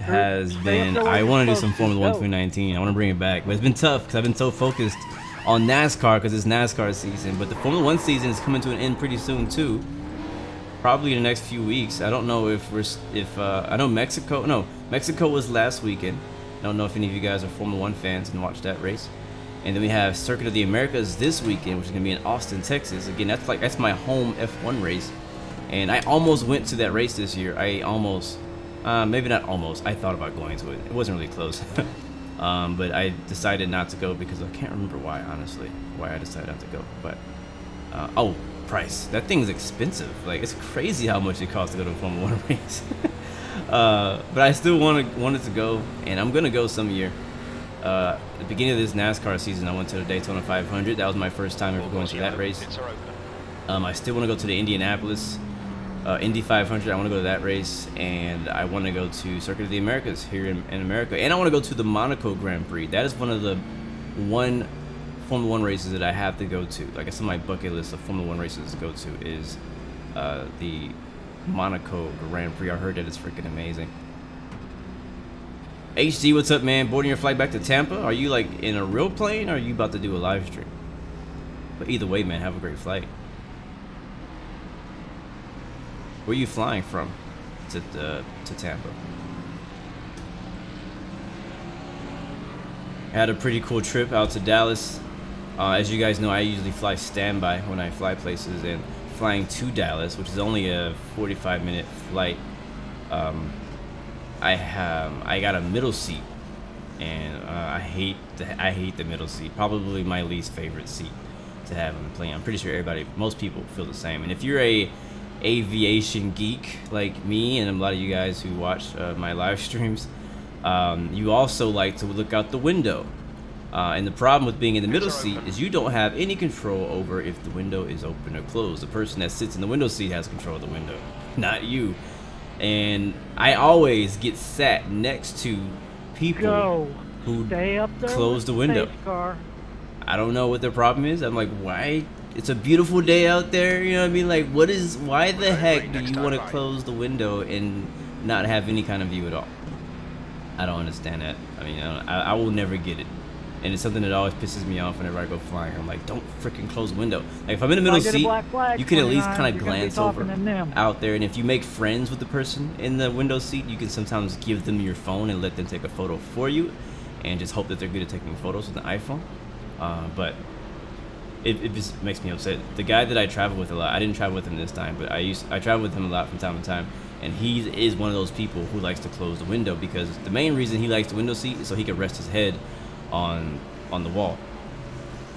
has been I want to do some Formula 1 2019. I want to bring it back, but it's been tough because I've been so focused on NASCAR because it's NASCAR season. But the Formula 1 season is coming to an end pretty soon too. Probably in the next few weeks. I don't know if I know Mexico was last weekend. I don't know if any of you guys are Formula 1 fans and watched that race. And then we have Circuit of the Americas this weekend, which is gonna be in Austin, Texas. Again, that's my home F1 race. And I almost went to that race this year. I almost, maybe not almost, I thought about going to it. It wasn't really close. But I decided not to go because I can't remember why, honestly, why I decided not to go. But, oh, price. That thing's expensive. Like, it's crazy how much it costs to go to a Formula 1 race. But I still wanted to go, and I'm going to go some year. At the beginning of this NASCAR season, I went to the Daytona 500. That was my first time ever going to that race. I still want to go to the Indianapolis Indy 500. I want to go to that race, and I want to go to Circuit of the Americas here in America, and I want to go to the Monaco Grand Prix. That is one of the Formula 1 races that I have to go to. Like, it's on my bucket list of Formula 1 races to go to is the Monaco Grand Prix. I heard that it's freaking amazing. HD, what's up, man? Boarding your flight back to Tampa? Are you like in a real plane, or are you about to do a live stream? But either way, man, have a great flight. Where are you flying from to Tampa? I had a pretty cool trip out to Dallas. As you guys know, I usually fly standby when I fly places, and flying to Dallas, which is only a 45-minute flight, I got a middle seat, and I hate the middle seat. Probably my least favorite seat to have on the plane. I'm pretty sure most people feel the same. And if you're a aviation geek like me and a lot of you guys who watch my live streams, you also like to look out the window. And the problem with being in the middle seat is you don't have any control over if the window is open or closed. The person that sits in the window seat has control of the window. not you. And I always get sat next to people who Stay up there close the window. Car. I don't know what their problem is. I'm like, why? It's a beautiful day out there. You know what I mean? Like, why the heck do you want to close the window and not have any kind of view at all? I don't understand that. I mean, I will never get it. And it's something that always pisses me off whenever I go flying. I'm like, don't freaking close the window. Like, if I'm in the middle seat, you can at least kind of glance over out there. And if you make friends with the person in the window seat, you can sometimes give them your phone and let them take a photo for you. And just hope that they're good at taking photos with an iPhone. But it just makes me upset. The guy that I travel with a lot, I didn't travel with him this time, but I travel with him a lot from time to time. And he is one of those people who likes to close the window, because the main reason he likes the window seat is so he can rest his head on the wall.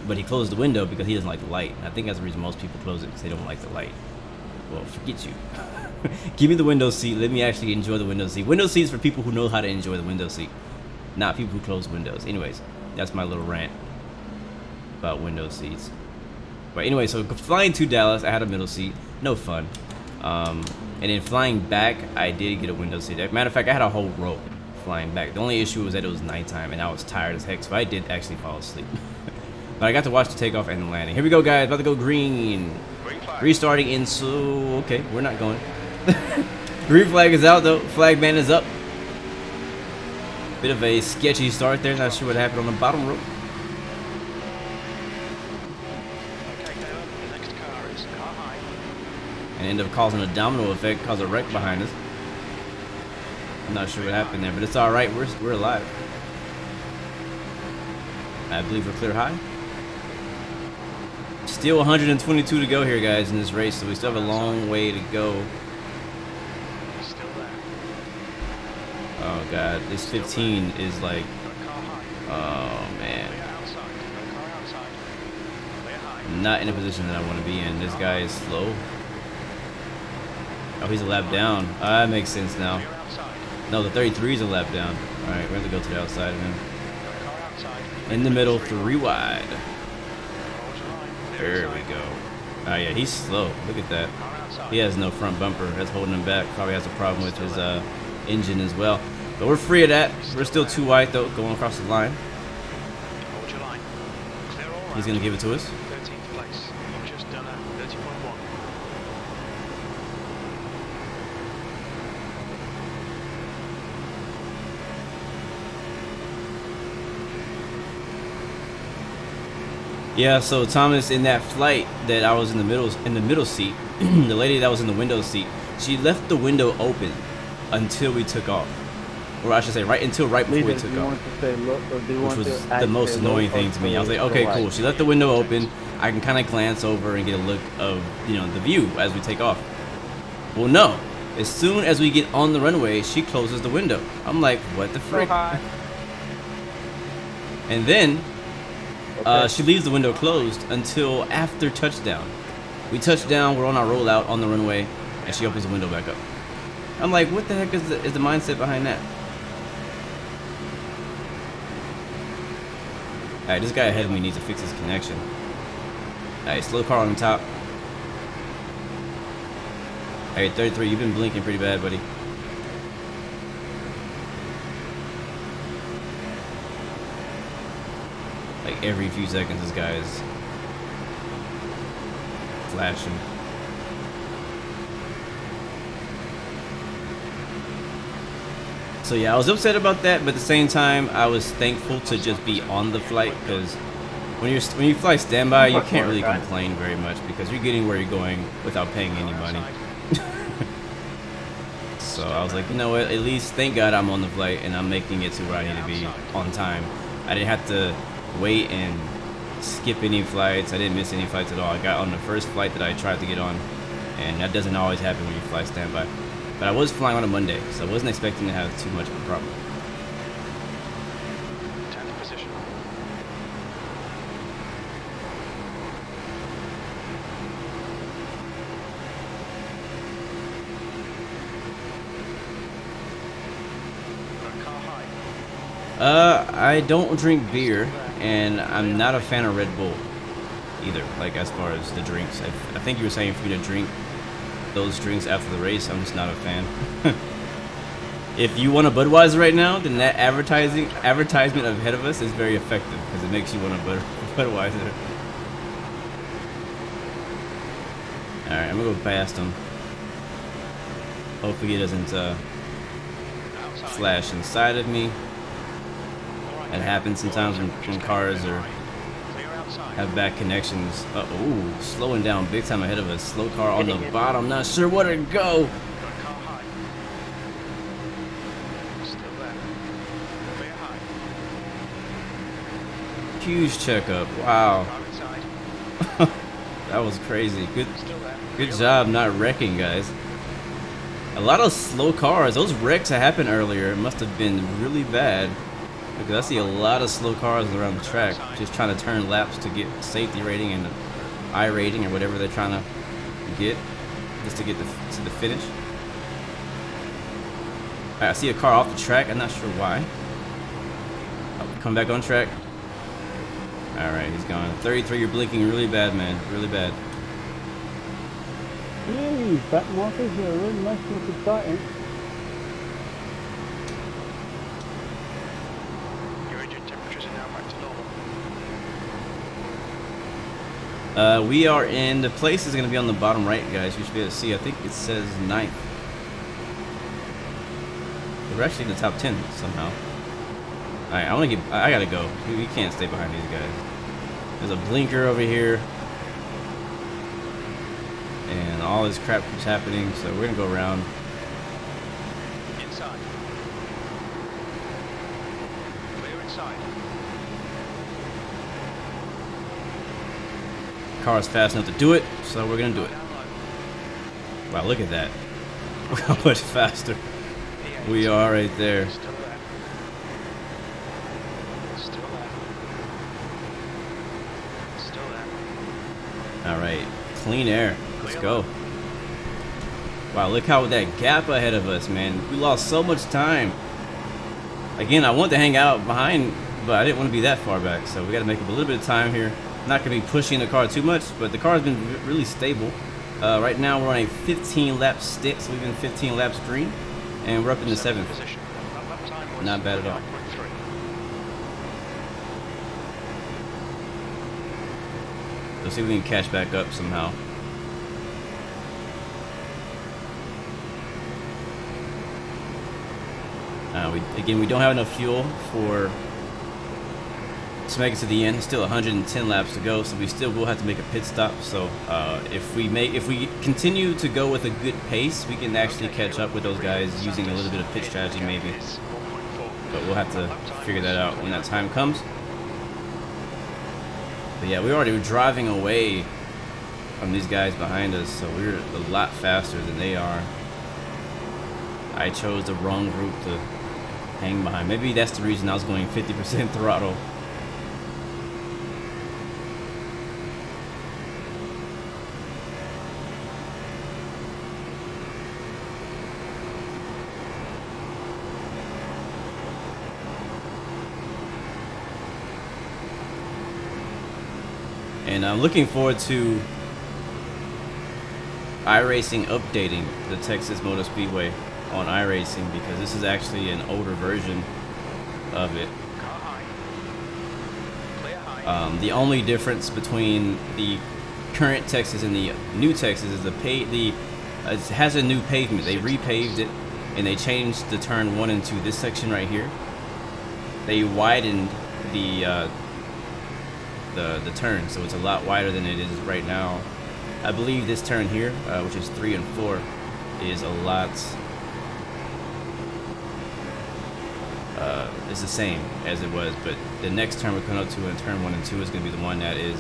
But he closed the window because he doesn't like the light. And I think that's the reason most people close it, because they don't like the light. Well, forget you. Give me the window seat. Let me actually enjoy the window seat. Window seat is for people who know how to enjoy the window seat, not people who close windows. Anyways, that's my little rant about window seats. But anyway, so flying to Dallas, I had a middle seat. No fun. And then flying back, I did get a window seat. Matter of fact, I had a whole row flying back. The only issue was that it was nighttime and I was tired as heck, so I did actually fall asleep. But I got to watch the takeoff and the landing. Here we go, guys. About to go green. Restarting in so... Okay, we're not going. Green flag is out, though. Flag man is up. Bit of a sketchy start there. Not sure what happened on the bottom row. And end up causing a domino effect, cause a wreck behind us. I'm not sure what happened there, but it's all right. We're alive. I believe we're clear high. Still 122 to go here, guys, in this race, so we still have a long way to go. Oh god, this 15 is like, oh man, I'm not in a position that I want to be in. This guy is slow. Oh, he's a lap down. That makes sense now. No, the 33 is a lap down. All right, we're gonna go to the outside of him. In the middle, 3 wide. There we go. Oh yeah, he's slow. Look at that. He has no front bumper. That's holding him back. Probably has a problem with his engine as well. But we're free of that. We're still 2 wide though, going across the line. He's gonna give it to us. Yeah, so Thomas, in that flight that I was in the middle seat, the lady that was in the window seat, she left the window open until we took off, or I should say, right before we took off, which was the most annoying thing to me. I was like, okay, cool. She left the window open. I can kind of glance over and get a look of the view as we take off. Well, no. As soon as we get on the runway, she closes the window. I'm like, what the frick? And then. She leaves the window closed until after touchdown. We touch down, we're on our rollout on the runway, and she opens the window back up. I'm like, what the heck is the mindset behind that? Alright, this guy ahead of me needs to fix his connection. Alright, slow car on the top. Alright, 33, you've been blinking pretty bad, buddy. Like every few seconds this guy is flashing. So yeah, I was upset about that, but at the same time I was thankful to just be on the flight, because when you fly standby, you can't really complain very much because you're getting where you're going without paying any money. So I was like, you know what, at least thank God I'm on the flight and I'm making it to where I need to be on time. I didn't have to wait and skip any flights. I didn't miss any flights at all. I got on the first flight that I tried to get on, and that doesn't always happen when you fly standby. But I was flying on a Monday, so I wasn't expecting to have too much of a problem. 10th position. I don't drink beer, and I'm not a fan of Red Bull either, like as far as the drinks. I think you were saying for you to drink those drinks after the race. I'm just not a fan. If you want a Budweiser right now, then that advertisement ahead of us is very effective because it makes you want a Budweiser. Alright, I'm gonna go past him. Hopefully he doesn't flash inside of me. That happens sometimes when cars have bad connections. Ooh, slowing down big time ahead of us. Slow car on the bottom. Not sure where to go. Huge checkup. Wow. That was crazy. Good job not wrecking, guys. A lot of slow cars. Those wrecks that happened earlier must have been really bad. Because I see a lot of slow cars around the track just trying to turn laps to get safety rating and I rating or whatever they're trying to get just to get to the finish. I see a car off the track. I'm not sure why. Oh, come back on track. Alright, he's gone. 33, you're blinking really bad, man. Really bad. Yay, back markers are really nice and exciting. Your engine temperatures are now back to normal. We are in, the place is going to be on the bottom right, guys. You should be able to see. I think it says 9th. We're actually in the top 10 somehow. Alright, I gotta go. We can't stay behind these guys. There's a blinker over here. And all this crap keeps happening, so we're gonna go around. Inside. Clear inside. Car's fast enough to do it, so we're gonna do it. Wow, look at that. Look how much faster we are right there. Still there. Still there. Still there. Alright, clean air. Let's go. Wow, look how that gap ahead of us, man. We lost so much time. Again, I want to hang out behind, but I didn't want to be that far back, so we got to make up a little bit of time here. Not going to be pushing the car too much, but the car's been really stable. Right now we're on a 15 lap stick, so we've been 15 laps green, and we're up in the 7th. Not bad at all. Let's see if we can catch back up somehow. We don't have enough fuel to make it to the end. Still 110 laps to go, so we still will have to make a pit stop. So if we continue to go with a good pace, we can actually catch up with those guys using a little bit of pit strategy maybe. But we'll have to figure that out when that time comes. But yeah, we already were driving away from these guys behind us, so we're a lot faster than they are. I chose the wrong group to hang behind. Maybe that's the reason I was going 50% throttle. And I'm looking forward to iRacing updating the Texas Motor Speedway on iRacing, because this is actually an older version of it. The only difference between the current Texas and the new Texas is it has a new pavement. They repaved it and they changed the turn 1 and 2. This section right here, they widened the turn, so it's a lot wider than it is right now. I believe this turn here, which is 3 and 4, is a lot. It's the same as it was, but the next turn we're coming up to in turn 1 and 2 is going to be the one that is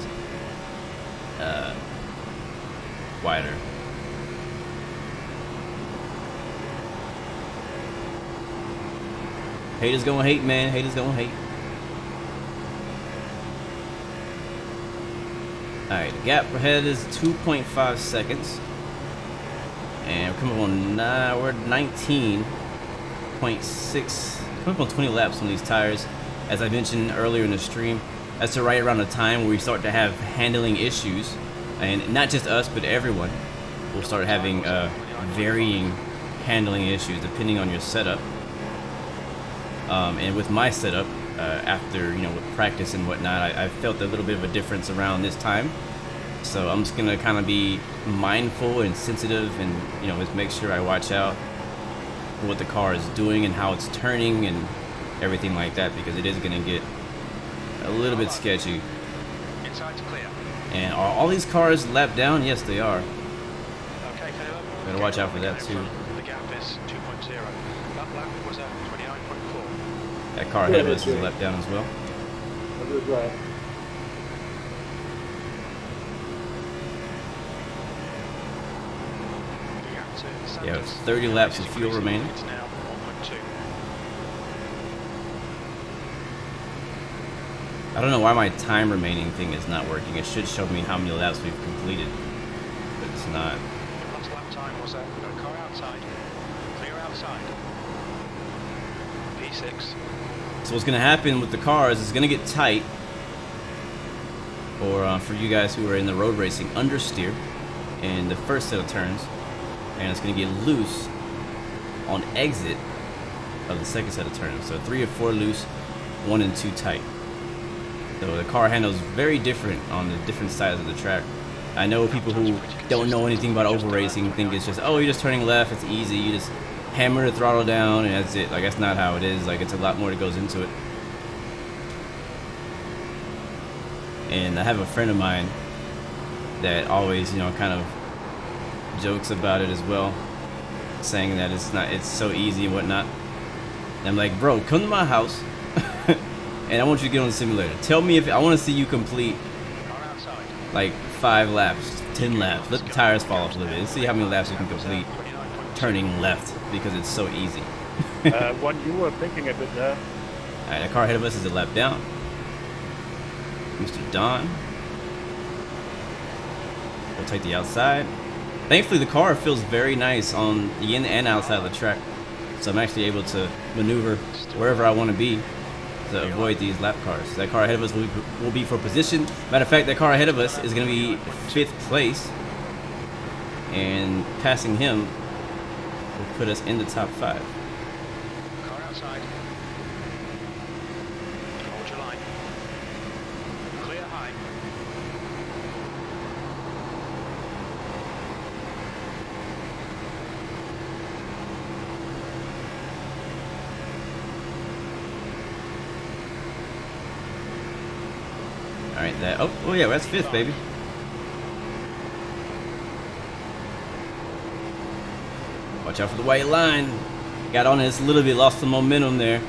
wider. Haters gonna hate, man. Haters gonna hate. Alright, the gap ahead is 2.5 seconds. And we're coming on we're 19.6, coming up on 20 laps on these tires. As I mentioned earlier in the stream, that's right around the time where we start to have handling issues. And not just us, but everyone. will start having varying handling issues depending on your setup. And with my setup, after with practice and whatnot, I felt a little bit of a difference around this time. So I'm just gonna kind of be mindful and sensitive, and just make sure I watch out what the car is doing and how it's turning and everything like that, because it is gonna get a little bit sketchy. Inside to clear. And are all these cars lapped down? Yes, they are. Okay, Caleb. Gotta watch out for that too. The gap is 2.0. That lap was at 29.4. That car ahead of us is lapped down as well. Yeah, 30 laps of fuel remaining. It's now 1.2. I don't know why my time remaining thing is not working. It should show me how many laps we've completed, but it's not. Your last lap time was a car outside. Clear outside. P6. So what's gonna happen with the cars is it's gonna get tight, or for you guys who are in the road racing, understeer in the first set of turns, and it's gonna get loose on exit of the second set of turns. So 3 or 4 loose, 1 and 2 tight. So the car handles very different on the different sides of the track. I know people who don't know anything about oval racing think it's just, oh, you're just turning left, it's easy, you just hammer the throttle down and that's it. Like, that's not how it is. Like, it's a lot more that goes into it. And I have a friend of mine that always, kind of jokes about it as well, saying that it's so easy and whatnot. And I'm like, bro, come to my house and I want you to get on the simulator. Tell me if I want to see you complete like 5 laps, 10 laps. Let the tires fall off a little bit and see how many laps you can complete turning left, because it's so easy. What you were thinking of it there. Alright, that car ahead of us is a lap down. Mr. Don. We'll take the outside. Thankfully, the car feels very nice on the in and outside of the track, so I'm actually able to maneuver wherever I want to be to avoid these lap cars. That car ahead of us will be for position. Matter of fact, that car ahead of us is going to be 5th place, and passing him will put us in the top 5. Car outside. Hold your line. Clear high. Alright, oh yeah, that's 5th, baby. Watch out for the white line. Got on us a little bit, lost some momentum there.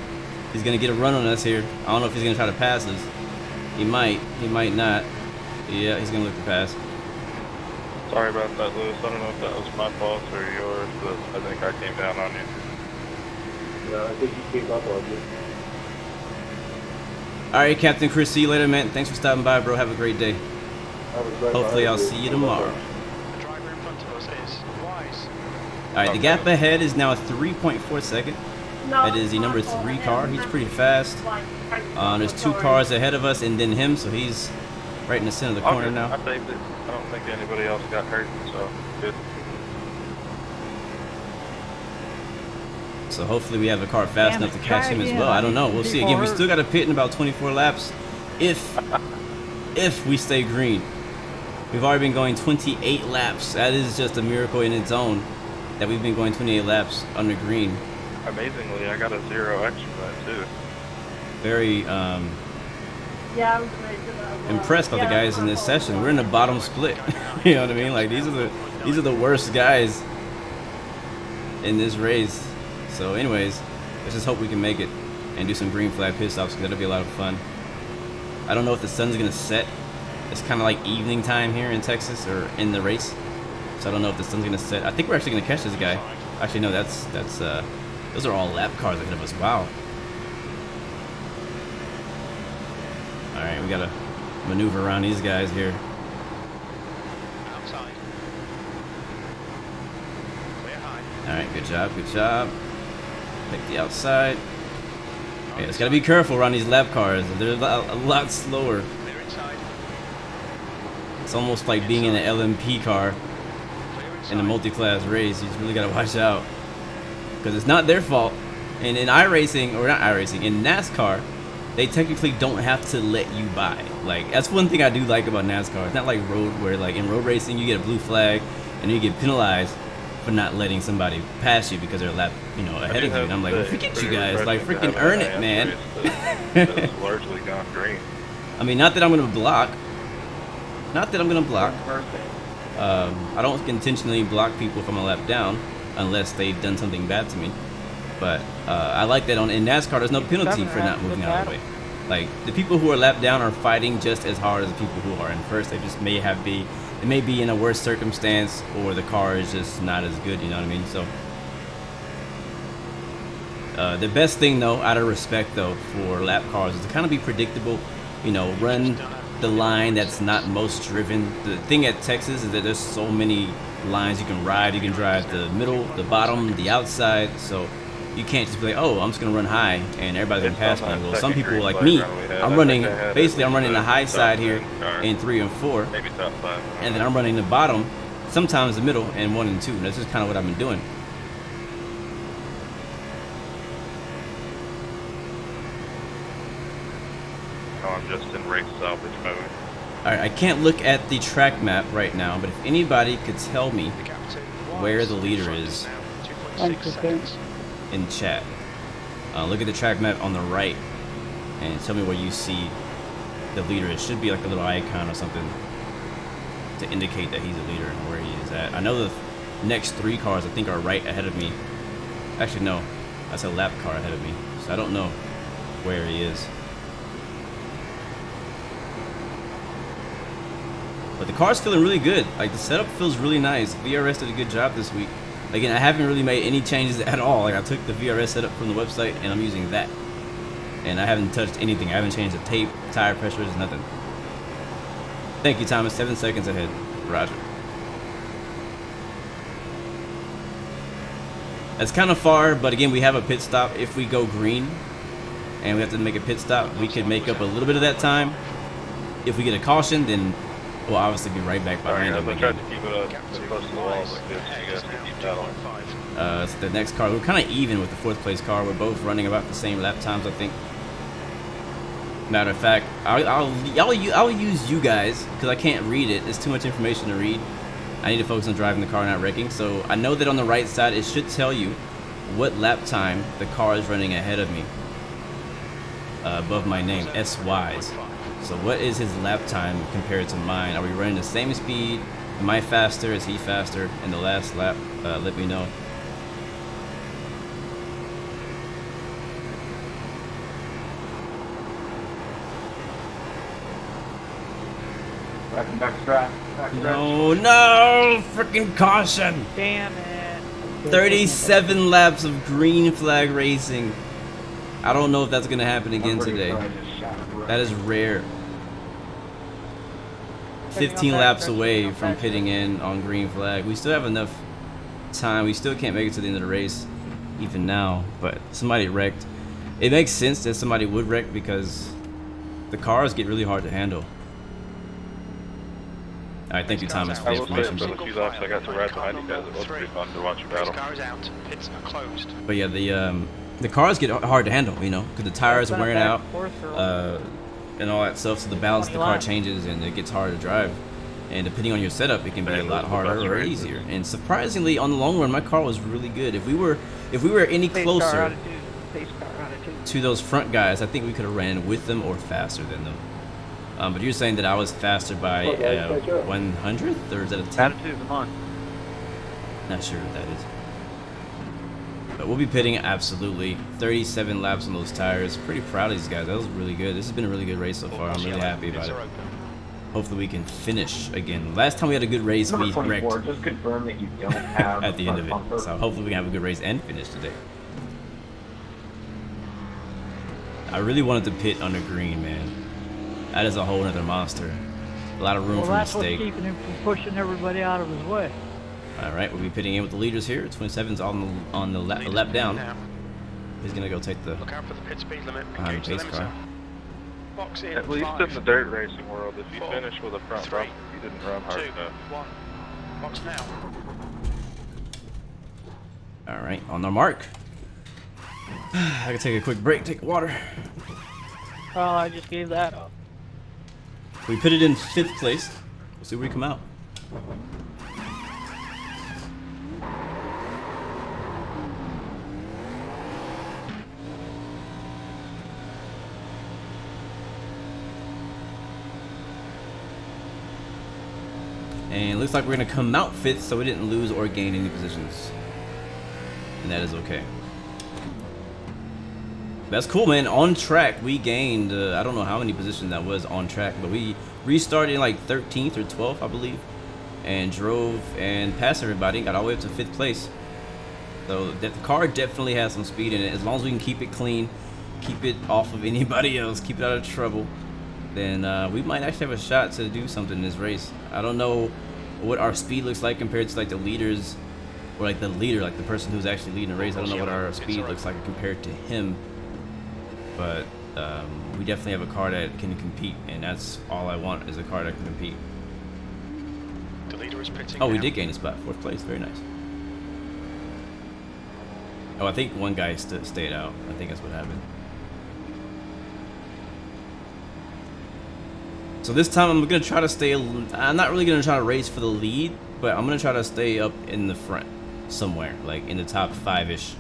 He's gonna get a run on us here. I don't know if he's gonna try to pass us. He might not. Yeah, he's gonna look to pass. Sorry about that, Lewis. I don't know if that was my fault or yours, but I think I came down on you. Yeah, I think you came up on you. Alright, Captain Chris, see you later, man. Thanks for stopping by, bro. Have a great day. Hopefully I'll see you tomorrow. The driver in front of us is wise. Alright, the gap ahead is now 3.4 seconds. That is the number 3 car. He's pretty fast. There's 2 cars ahead of us and then him, so he's right in the center of the corner now. I saved it. I don't think anybody else got hurt, so good. So hopefully we have a car fast enough to catch him as well. I don't know. We'll see. Again, we still got to pit in about 24 laps if we stay green. We've already been going 28 laps. That is just a miracle in its own that we've been going 28 laps under green. Amazingly, I got a 0x for that too. Very impressed by the guys in this session. We're in the bottom split. You know what I mean? Like, these are the worst guys in this race. So anyways, let's just hope we can make it and do some green flag pit stops, because that'll be a lot of fun. I don't know if the sun's gonna set. It's kind of like evening time here in Texas, or in the race. So I don't know if the sun's gonna set. I think we're actually gonna catch this guy. Actually, no, that's those are all lap cars ahead of us. Wow. All right, we gotta maneuver around these guys here. Outside. Clear high. All right, good job, good job. Take the outside. Okay, just gotta be careful around these lap cars. They're a lot slower. Clear inside. It's almost like being in an LMP car. Clear in a multi-class race. You just really got to watch out because it's not their fault. And in iRacing, or not iRacing, in NASCAR, they technically don't have to let you by. Like, that's one thing I do like about NASCAR. It's not like road, where like in road racing you get a blue flag and you get penalized for not letting somebody pass you because they're a lap, you know, ahead of you. And I'm like, well, forget you guys, like freaking earn it, man. It's largely gone green. I mean, not that I'm gonna block. Not that I'm gonna block. I don't intentionally block people from a lap down unless they've done something bad to me. But I like that in NASCAR, there's no penalty for not moving out of the way. Like, the people who are lap down are fighting just as hard as the people who are in first. They just it may be in a worse circumstance, or the car is just not as good, you know what I mean? So the best thing though, out of respect though, for lap cars is to kind of be predictable, you know, run the line that's not most driven. The thing at Texas is that there's so many lines you can ride. You can drive the middle, the bottom, the outside, so you can't just be like, oh, I'm just gonna run high and everybody's gonna pass me. Well, some people like me, I'm running the high side here in 3 and 4, and then I'm running the bottom, sometimes the middle, and 1 and 2. And that's just kind of what I've been doing. I'm just in race salvage mode. Alright, I can't look at the track map right now, but if anybody could tell me where the leader is in chat. Look at the track map on the right and tell me where you see the leader. It should be like a little icon or something to indicate that he's a leader and where he is at. I know the next 3 cars I think are right ahead of me. Actually, no, that's a lap car ahead of me, so I don't know where he is. But the car's feeling really good. Like, the setup feels really nice. VRS did a good job this week. Again, I haven't really made any changes at all. Like, I took the VRS setup from the website and I'm using that. And I haven't touched anything. I haven't changed the tape, tire pressures, nothing. Thank you, Thomas. 7 seconds ahead. Roger. That's kind of far, but again, we have a pit stop. If we go green and we have to make a pit stop, we could make up a little bit of that time. If we get a caution, then we'll obviously be right back behind him again. So the next car, we're kind of even with the 4th place car. We're both running about the same lap times, I think. Matter of fact, I'll use you guys because I can't read it. It's too much information to read. I need to focus on driving the car, not wrecking. So I know that on the right side, it should tell you what lap time the car is running ahead of me. Above my name, SYs. So what is his lap time compared to mine? Are we running the same speed? Am I faster? Is he faster? In the last lap, let me know. No, freaking caution! Damn it. 37 laps of green flag racing. I don't know if that's gonna happen again today. That is rare. 15 laps away from pitting in on green flag. We still have enough time. We still can't make it to the end of the race, even now. But somebody wrecked. It makes sense that somebody would wreck because the cars get really hard to handle. All right, thank you, Thomas, for the information. For the few laps I got to ride behind you guys, it was pretty fun to watch your battle. But yeah, the cars get hard to handle, you know, because the tires are wearing out and all that stuff. So the balance of the car changes and it gets harder to drive. And depending on your setup, it can be a lot harder or easier. And surprisingly, on the long run, my car was really good. If we were any closer to those front guys, I think we could have ran with them or faster than them. But you're saying that I was faster by 100th, or is that a 10th? Attitude of mine. Not sure what that is. But we'll be pitting absolutely 37 laps on those tires. Pretty proud of these guys. That was really good. This has been a really good race so far. I'm really happy about it. Hopefully we can finish again. Last time we had a good race, we wrecked just confirm that you don't have at the end of it. So hopefully we can have a good race and finish today. I really wanted to pit under green, man. That is a whole other monster. A lot of room for mistake. That's what's keeping him from pushing everybody out of his way. All right, we'll be pitting in with the leaders here. 27's on the lap down. He's gonna go take the Look out for the pit speed limit. behind the pace car. Box in. At least in the dirt racing world, if you finish with a front bumper, you didn't run hard 2, enough. 1. Box now. Alright, on our mark. I can take a quick break, take water. Oh, I just gave that up. We put it in 5th place. We'll see where we come out. And it looks like we're going to come out 5th, so we didn't lose or gain any positions. And that is okay. That's cool, man. On track, we gained, I don't know how many positions that was on track, but we restarted in like 13th or 12th, I believe. And drove and passed everybody, got all the way up to 5th place. So the car definitely has some speed in it. As long as we can keep it clean, keep it off of anybody else, keep it out of trouble, then we might actually have a shot to do something in this race. I don't know what our speed looks like compared to like the leaders, or like the leader, like the person who's actually leading the race. I don't know what our speed looks like compared to him, but we definitely have a car that can compete, and that's all I want, is a car that can compete. The leader is pitting. Oh, we did gain a spot, 4th place, very nice. Oh, I think one guy stayed out. I think that's what happened. So this time I'm gonna try to stay. I'm not really gonna try to race for the lead, but I'm gonna try to stay up in the front somewhere, like in the top 5-ish,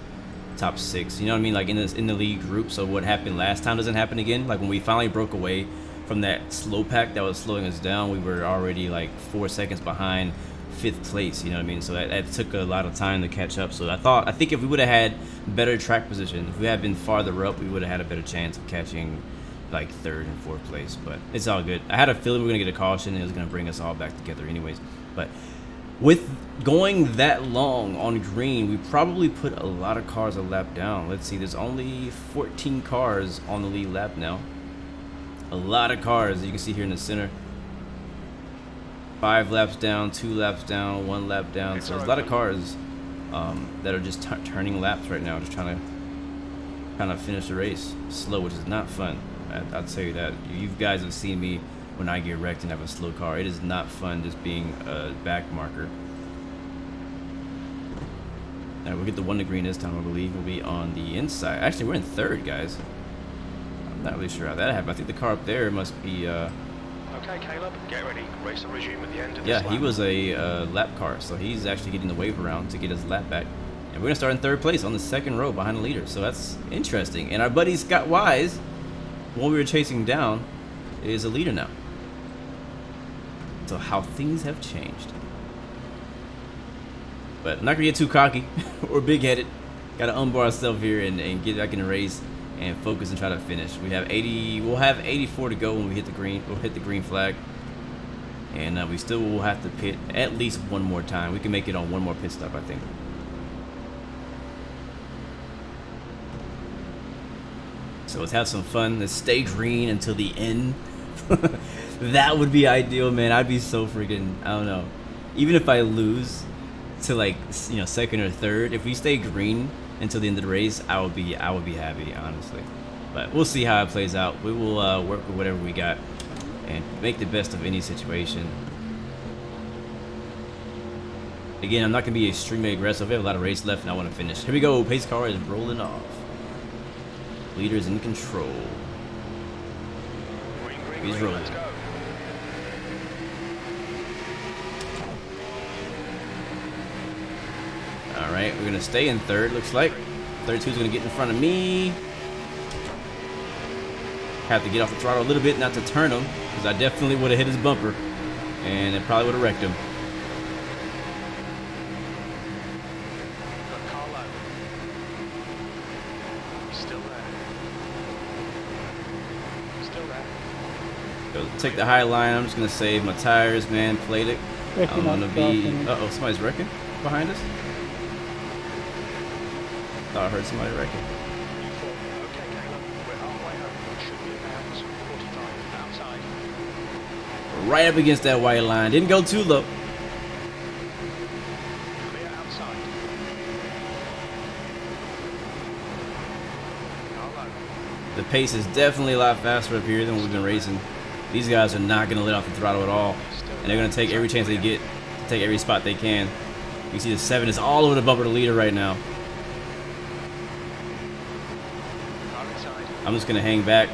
top 6. You know what I mean? Like in the lead group. So what happened last time doesn't happen again. Like when we finally broke away from that slow pack that was slowing us down, we were already like 4 seconds behind 5th place. You know what I mean? So that took a lot of time to catch up. So I think if we would have had better track position, if we had been farther up, we would have had a better chance of catching like 3rd and 4th place, but it's all good. I had a feeling we were gonna get a caution and it was gonna bring us all back together anyways. But with going that long on green, we probably put a lot of cars a lap down. Let's see, there's only 14 cars on the lead lap now. A lot of cars, you can see here in the center. 5 laps down, 2 laps down, 1 lap down. So there's a lot of cars that are just turning laps right now, just trying to kind of finish the race slow, which is not fun. I'll tell you that. You guys have seen me when I get wrecked and have a slow car. It is not fun just being a back marker. Now we'll get the 1 to green this time, I believe. We'll be on the inside. Actually, we're in 3rd, guys. I'm not really sure how that happened. I think the car up there must be... Okay, Caleb, get ready. Race will resume at the end of this Yeah, lap. he was a lap car, so he's actually getting the wave around to get his lap back. And we're going to start in 3rd place on the 2nd row behind the leader. So that's interesting. And our buddy Scott Wise, one we were chasing down, is a leader now. So how things have changed. But I'm not gonna get too cocky or big-headed. Gotta unbar ourselves here and get back in the race and focus and try to finish. We have 80. We'll have 84 to go when we hit the green. We'll hit the green flag, and we still will have to pit at least one more time. We can make it on one more pit stop, I think. So let's have some fun. Let's stay green until the end. That would be ideal, man. I'd be so freaking, I don't know. Even if I lose to like, you know, 2nd or 3rd, if we stay green until the end of the race, I would be happy, honestly. But we'll see how it plays out. We will work with whatever we got and make the best of any situation. Again, I'm not gonna be extremely aggressive. We have a lot of race left and I want to finish. Here we go. Pace car is rolling off. Leader's in control. He's rolling. Alright, we're gonna stay in 3rd, looks like. 32's gonna get in front of me. Have to get off the throttle a little bit not to turn him, because I definitely would have hit his bumper. And it probably would have wrecked him. Take the high line. I'm just gonna save my tires, man. Played it. I'm gonna be. Uh-oh, somebody's wrecking behind us. Thought I heard somebody wrecking. Right up against that white line. Didn't go too low. The pace is definitely a lot faster up here than we've been racing. These guys are not going to let off the throttle at all. And they're going to take every chance they get to take every spot they can. You see the 7 is all over the bumper to leader right now. I'm just gonna hang back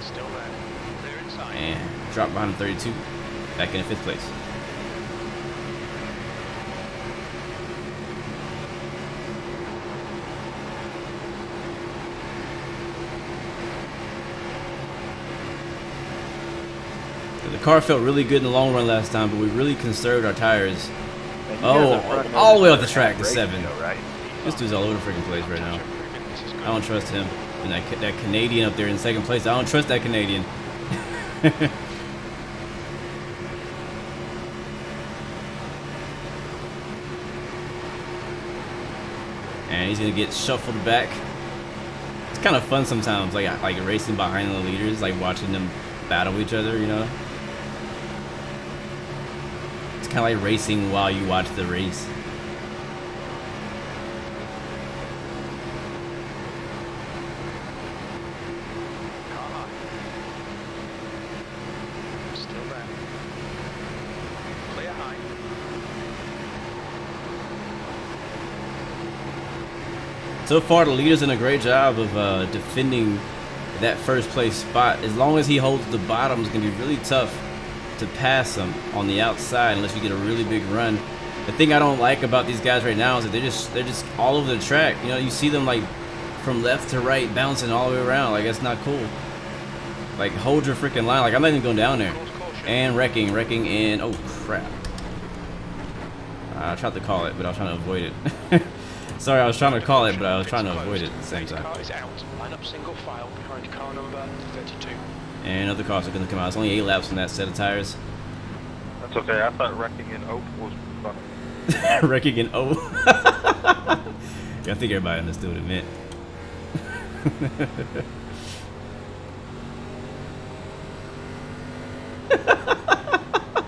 Still there. Clear inside. and drop behind 32, back in 5th place. The car felt really good in the long run last time, but we really conserved our tires. Oh, all the way off the track to 7. This dude's all over the freaking place right now. I don't trust him. And that Canadian up there in 2nd place, I don't trust that Canadian. And he's gonna get shuffled back. It's kind of fun sometimes, like racing behind the leaders, like watching them battle each other, you know? It's kind of like racing while you watch the race. Still there. Clear high. So far, the leader's done a great job of defending that 1st place spot. As long as he holds the bottom, it's going to be really tough to pass him on the outside unless you get a really big run. The thing I don't like about these guys right now is that they're just all over the track. You know, you see them like from left to right bouncing all the way around. Like, that's not cool. Like, hold your freaking line. Like, I'm not even going down there. And wrecking, and oh crap. I tried to call it, but I was trying to avoid it. Sorry, I was trying to call it, but I was trying to avoid it at the same time. Car is out. Line up single file behind car number 32. And other cars are going to come out. It's only 8 laps on that set of tires. That's okay. I thought wrecking in Oak was fun. Wrecking in O. Yeah, I think everybody understood what it meant.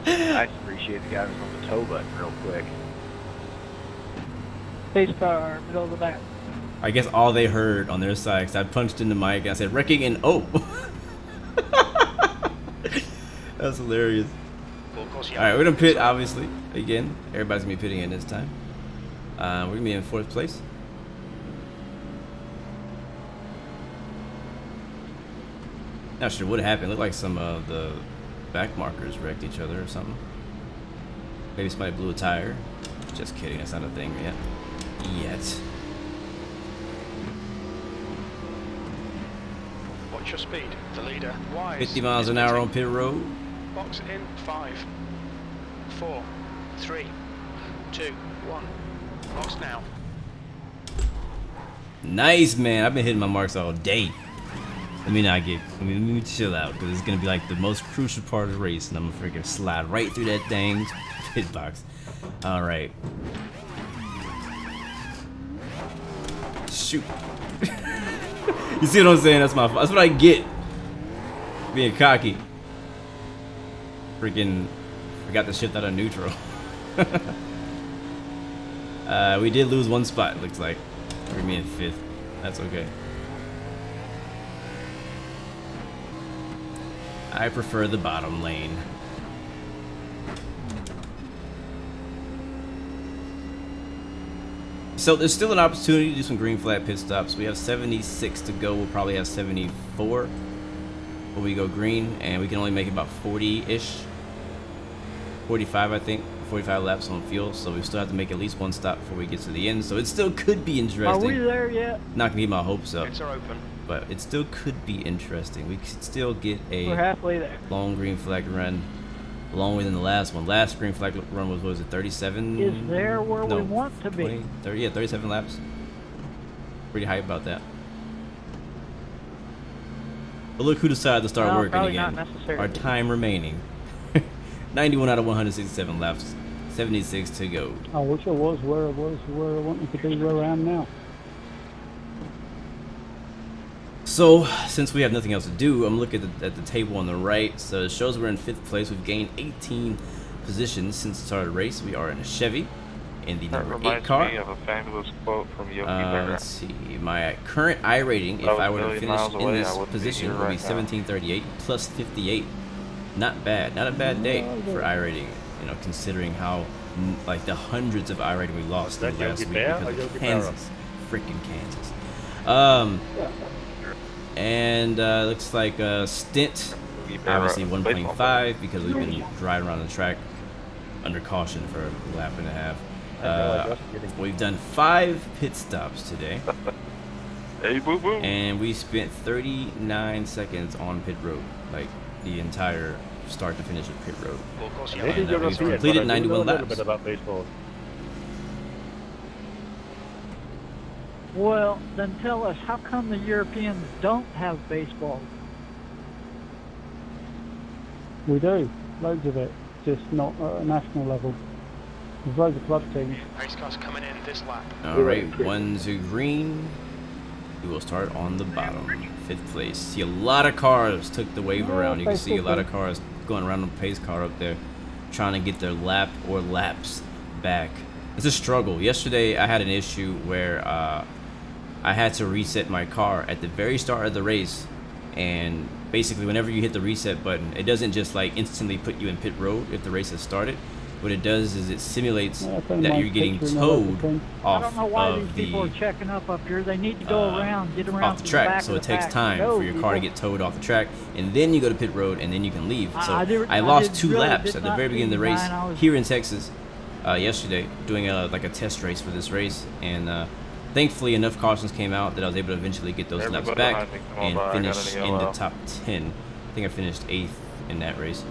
I appreciate the guy who's on the tow button real quick. Pace car, middle of the back. I guess all they heard on their side, because I punched in the mic and I said, wrecking in O. That's hilarious. Alright, we're going to pit, obviously. Again, everybody's going to be pitting in this time. We're going to be in 4th place. Not sure what happened. It looked like some of the back markers wrecked each other or something. Maybe somebody blew a tire. Just kidding, that's not a thing yet. Watch your speed. The leader. Wise. 50 miles an hour on pit road. Box in 5, 4, 3, 2, 1. Box now. Nice, man. I've been hitting my marks all day. Let me chill out, because it's gonna be like the most crucial part of the race, and I'm gonna freaking slide right through that dang pit box. All right. Shoot. You see what I'm saying? That's what I get. Being cocky. Freaking forgot to shift out of neutral. We did lose 1 spot, it looks like. We're me in 5th. That's okay. I prefer the bottom lane. So there's still an opportunity to do some green flag pit stops. We have 76 to go. We'll probably have 74 when we go green, and we can only make about 40-ish. 45, I think. 45 laps on fuel, so we still have to make at least 1 stop before we get to the end. So it still could be interesting. Are we there yet? Not gonna get my hopes up. Gates are open. But it still could be interesting. We could still get We're a halfway there. long green flag run longer than the last one. Last green flag run was, what was it, 37? Is there where we want to be? 20, 30, yeah, 37 laps. Pretty hype about that. But look who decided to start No, working probably again. not necessarily. Our time remaining. 91 out of 167 laps. 76 to go. I wish I was where I wanted to be where I am now. So, since we have nothing else to do, I'm looking at the table on the right. So it shows we're in 5th place. We've gained 18 positions since the start of the race. We are in a Chevy in the number 8 car. That reminds me of a fabulous quote from Yogi Berra. Let's see. My current I rating, if I were to finish in this position, would be 1738 plus 58. Not bad. Not a bad day for I rating. You know, considering how like the hundreds of I rating we lost in the last week because of Kansas, freaking Kansas. And looks like stint, obviously 1.5 because we've been driving around the track under caution for a lap and a half. We've done 5 pit stops today. Hey, boo boo. And we spent 39 seconds on pit road, like the entire start to finish of pit road. And we've completed 91 laps. About baseball. Well, then tell us, how come the Europeans don't have baseball? We do, loads of it, just not at a national level. There's loads of club teams. Race cars coming in this lap. Alright, 1 to green. We will start on the bottom, 5th place. See a lot of cars took the wave around. You can see a lot of cars going around on the pace car up there, trying to get their lap or laps back. It's a struggle. Yesterday I had an issue where I had to reset my car at the very start of the race, and basically whenever you hit the reset button, it doesn't just like instantly put you in pit road if the race has started. What it does is it simulates that you're getting towed off I don't know why of these people are checking up here. They need to go around, get around off the to track, back so of it the takes pack. time for your car to get towed off the track, and then you go to pit road, and then you can leave. So I lost 2 laps at the very beginning of the race here in Texas yesterday, doing like a test race for this race, and thankfully enough cautions came out that I was able to eventually get those laps back and finish in the top 10. I think I finished 8th in that race.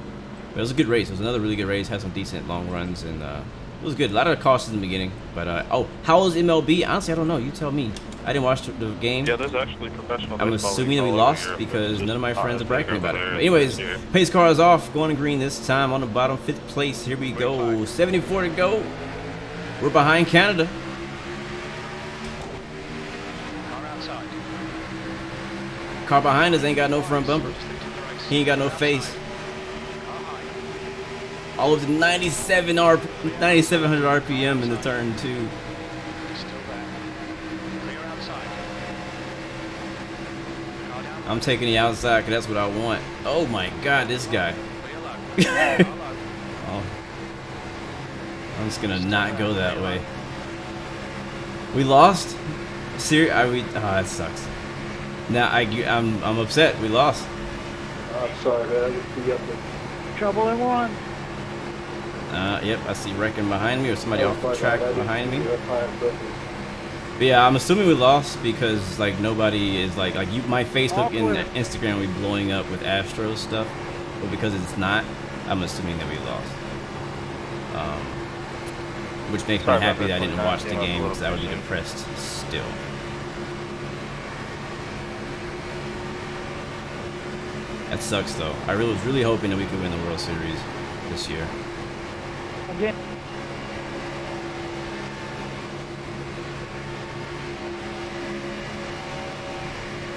But it was a good race. It was another really good race. Had some decent long runs, and it was good. A lot of cautions in the beginning. But oh, how was MLB? Honestly, I don't know. You tell me. I didn't watch the game. Yeah, there's actually professional. I'm assuming that we lost because none of my friends are bragging about it. But anyways, pace car is off, going to green this time on the bottom, 5th place. Here we go. 74 to go. We're behind Canada. Car behind us ain't got no front bumper. He ain't got no face. All of the 9,700 RPM in the turn 2. I'm taking the outside because that's what I want. Oh my God, this guy. Oh. I'm just gonna not go that way. We lost? Seriously? Oh, that sucks. Now I'm upset. We lost. I'm sorry, man. I just be up there. Trouble in one. Yep, I see wrecking behind me or somebody off the track behind me. But yeah, I'm assuming we lost because like nobody is like you. My Facebook and Instagram will be blowing up with Astros stuff, but because it's not, I'm assuming that we lost. Which makes me happy that I didn't watch the game because I would be depressed still. That sucks though. I was really hoping that we could win the World Series this year. Again.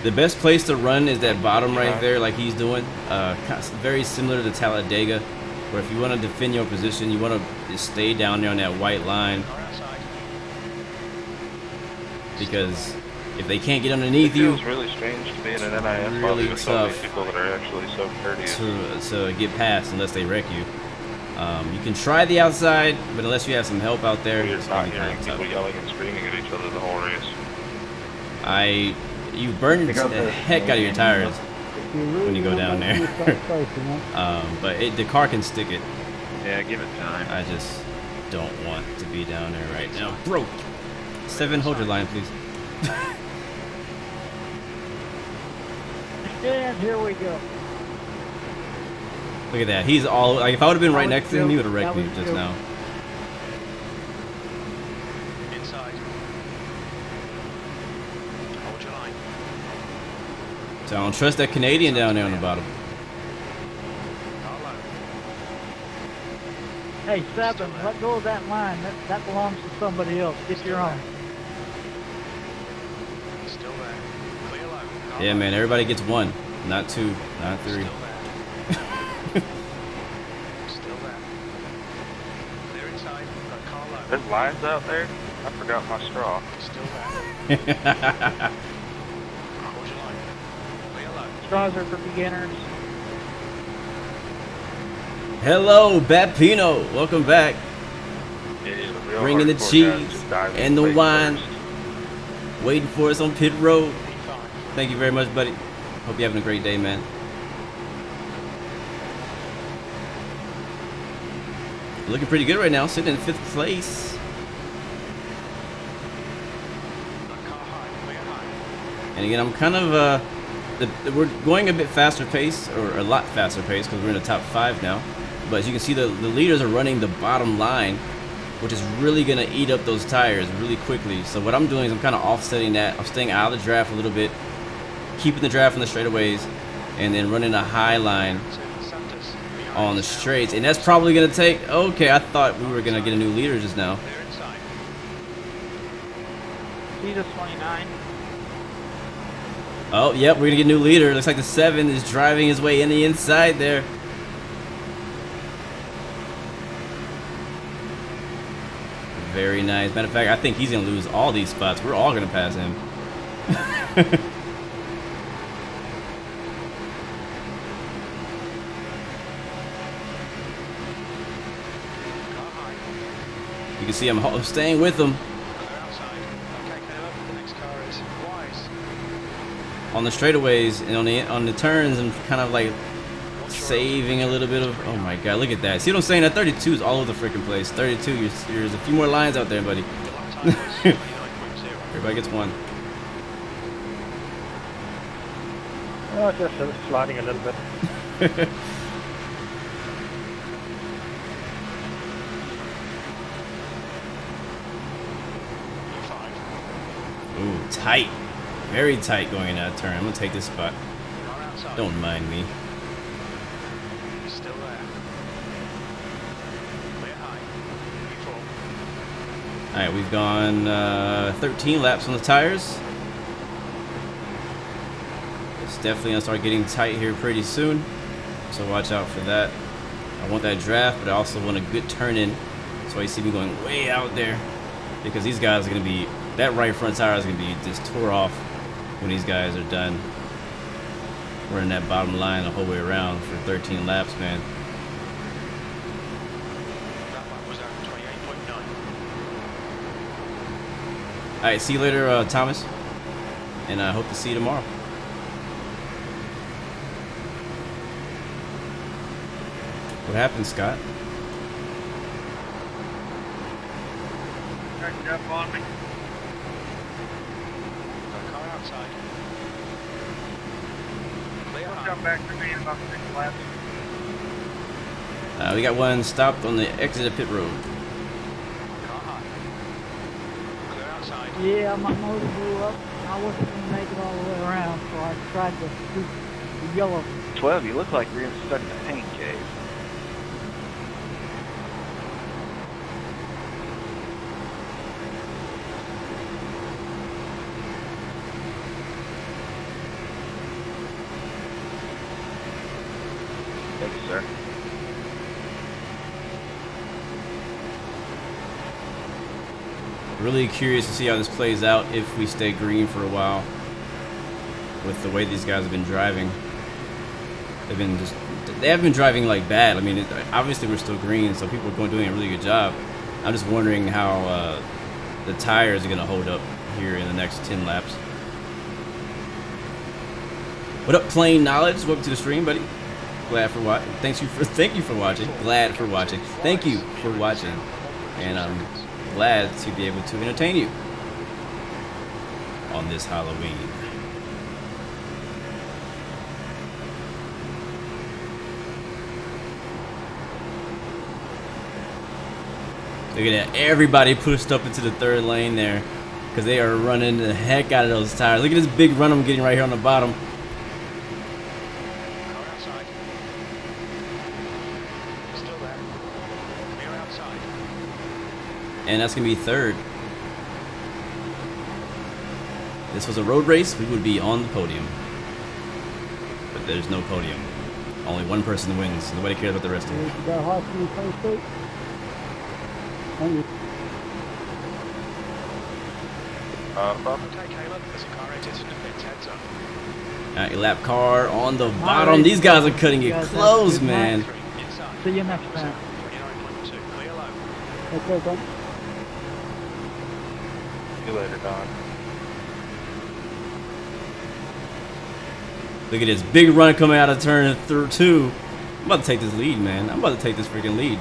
The best place to run is that bottom right there, like he's doing. Very similar to Talladega, where if you want to defend your position, you want to stay down there on that white line. Because if they can't get underneath you, it's really strange to be in an NIS really with tough so many people that are actually so courteous to get past unless they wreck you. You can try the outside, but unless you have some help out there, You're it's not gonna be hearing kind of people tough. yelling and screaming at each other the whole race. You burn the heck out of your tires when you go down there. But the car can stick it. Yeah, give it time. I just don't want to be down there right now. Bro, 7, hold your line, please. And here we go. Look at that. He's all like, if I would have been right next to him, he would have wrecked me just now. Inside. Hold your line. So I don't trust that Canadian down there on the bottom. Hey, 7, let go of that line. That belongs to somebody else. Get your own. Still there. Clear low. Yeah, man. Everybody gets 1, not 2, not 3. There's lines out there? I forgot my straw. Still there. Hold your line. Clear low. Straws are for beginners. Hello, Bapino. Welcome back. It is a real Bringing the hardcore cheese guy, just diving and the face wine. first. waiting for us on pit road. Thank you very much, buddy. Hope you're having a great day, man. Looking pretty good right now, sitting in 5th place. And again, I'm kind of, we're going a bit faster pace, or a lot faster pace, because we're in the top 5 now. But as you can see, the leaders are running the bottom line, which is really going to eat up those tires really quickly. So what I'm doing is I'm kind of offsetting that. I'm staying out of the draft a little bit, keeping the draft on the straightaways, and then running a high line on the straights. And that's probably going to take, okay, I thought we were going to get a new leader just now. Jesus 29. Oh, yep, we're going to get a new leader. Looks like the 7 is driving his way in the inside there. Very nice. Matter of fact, I think he's going to lose all these spots. We're all going to pass him. You can see I'm staying with him. On the straightaways and on the turns, I'm kind of like saving a little bit of. Oh my god, look at that! See what I'm saying? That 32 is all over the freaking place. 32, there's a few more lines out there, buddy. Everybody gets one. Oh, just sliding a little bit. Ooh, tight. Very tight going in that turn. I'm going to take this spot. Don't mind me. Still there. Clear high. Alright, we've gone 13 laps on the tires. It's definitely going to start getting tight here pretty soon. So watch out for that. I want that draft, but I also want a good turn in. That's why you see me going way out there. Because these guys are going to be... That right front tire is going to be just tore off when these guys are done running that bottom line the whole way around for 13 laps, man. That lap was at 28.9. Alright, see you later, Thomas. And I hope to see you tomorrow. What happened, Scott? Checked up on me. Come back to me in about 6 laps. We got one stopped on the exit of pit road. Yeah, my motor blew up. I wasn't going to make it all the way around, so I tried to shoot the yellow. 12, you look like you're stuck in a paint cave. Thank you, sir. Really curious to see how this plays out if we stay green for a while with the way these guys have been driving. They haven't been driving like bad. I mean, obviously we're still green, so people are doing a really good job. I'm just wondering how the tires are going to hold up here in the next 10 laps. What up, Plain Knowledge? Welcome to the stream, buddy. Glad for watching. Thank you for watching. Glad for watching. Thank you for watching, and I'm glad to be able to entertain you on this Halloween. Look at that! Everybody pushed up into the 3rd lane there because they are running the heck out of those tires. Look at this big run I'm getting right here on the bottom. And that's going to be 3rd. This was a road race, we would be on the podium. But there's no podium. Only one person wins. Nobody cares about the rest of them. Go high from the front seat. Thank you. Alright, lap car on the bottom. These guys are cutting it close, man. See you next time. Okay, Don. See you later, Don. Look at this big run coming out of turn 2. I'm about to take this lead, man. I'm about to take this freaking lead.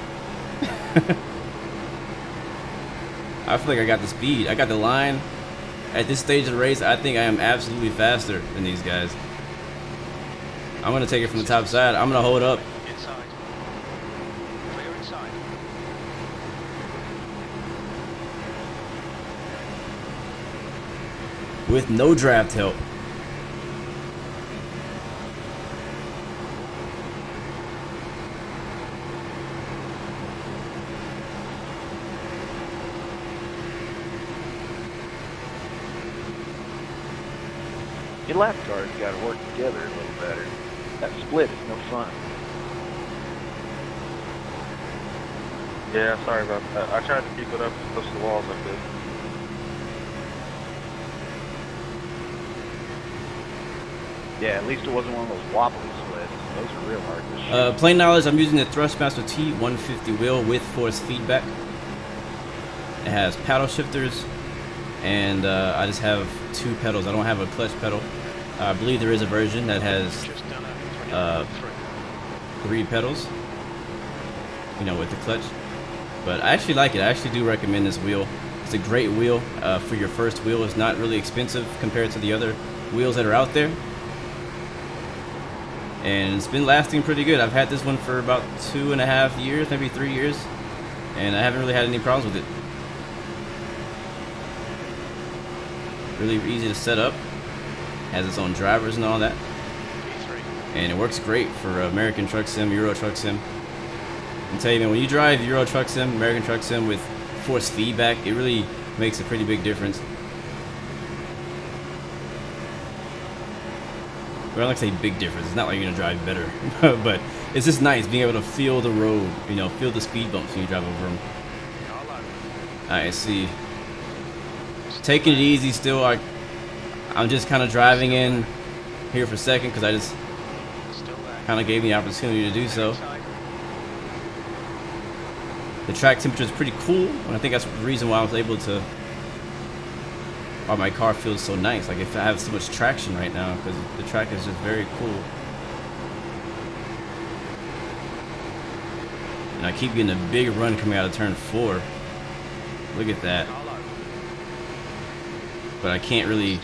I feel like I got the speed. I got the line. At this stage of the race, I think I am absolutely faster than these guys. I'm going to take it from the top side. I'm going to hold up. Inside. Clear inside. With no draft help. Your lap cars got to work together a little better. That split is no fun. Yeah, sorry about that. I tried to keep it up as close to the walls as I could. Yeah, at least it wasn't one of those wobbly splits. Those are real hard to shoot. Plain knowledge, I'm using the Thrustmaster T150 wheel with force feedback. It has paddle shifters, and I just have 2 pedals. I don't have a clutch pedal. I believe there is a version that has 3 pedals, you know, with the clutch. But I actually like it. I actually do recommend this wheel. It's a great wheel for your first wheel. It's not really expensive compared to the other wheels that are out there. And it's been lasting pretty good. I've had this one for about 2.5 years, maybe 3 years, and I haven't really had any problems with it. Really easy to set up. Has its own drivers and all that. And it works great for American Truck Sim, Euro Truck Sim. I tell you, man, when you drive Euro Truck Sim, American Truck Sim with force feedback, it really makes a pretty big difference. Well, I don't like to say big difference. It's not like you're gonna drive better, but it's just nice being able to feel the road, you know, feel the speed bumps when you drive over them. Alright, see. Taking it easy still. I'm just kind of driving in here for a second because I just kind of gave me the opportunity to do so. The track temperature is pretty cool, and I think that's the reason why I was able to, why my car feels so nice. Like if I have so much traction right now, because the track is just very cool. And I keep getting a big run coming out of turn 4. Look at that. But I can't really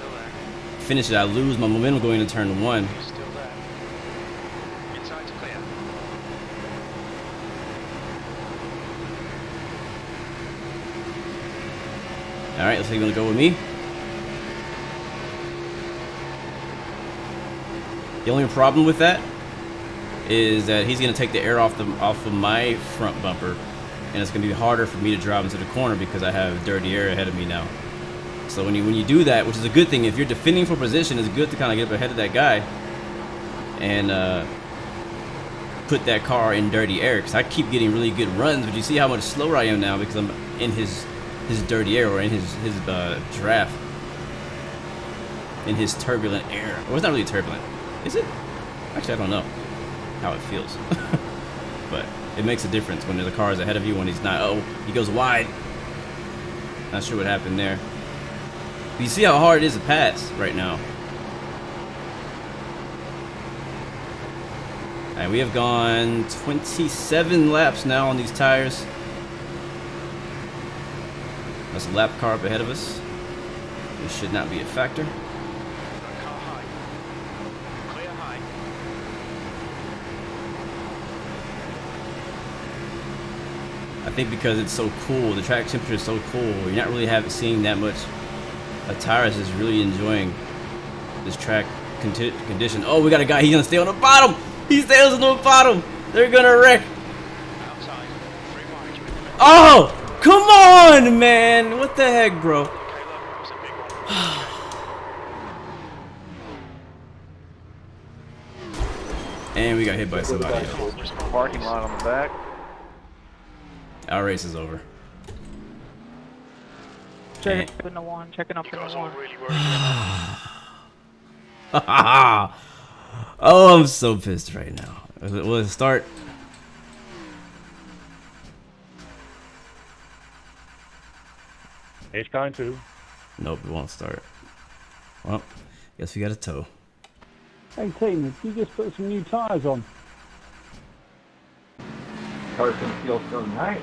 finish it. I lose my momentum going into turn 1. Alright, let's see if you're gonna go with me. The only problem with that is that he's gonna take the air off of my front bumper, and it's gonna be harder for me to drive into the corner because I have dirty air ahead of me now. So when you do that, which is a good thing, if you're defending for position, it's good to kind of get up ahead of that guy and put that car in dirty air, because I keep getting really good runs, but you see how much slower I am now because I'm in his dirty air, or in his draft, in his turbulent air. Well, it's not really turbulent, is it? Actually, I don't know how it feels. But it makes a difference when the car is ahead of you, when he's not. Oh, he goes wide. Not sure what happened there. But you see how hard it is to pass right now. Alright, we have gone 27 laps now on these tires. That's a lap car up ahead of us. This should not be a factor. I think because it's so cool, the track temperature is so cool, you're not really seeing that much. Tires is really enjoying this track condition. Oh, we got a guy. He's gonna stay on the bottom. He stays on the bottom. They're gonna wreck. Oh, come on, man. What the heck, bro? And we got hit by somebody else. Parking lot on the back. Our race is over. Checking up in the one. Oh, I'm so pissed right now. Will it start? It's going to. Nope, it won't start. Well, guess we got a tow. Hey Tina, you just put some new tyres on. Car's gonna feel so nice.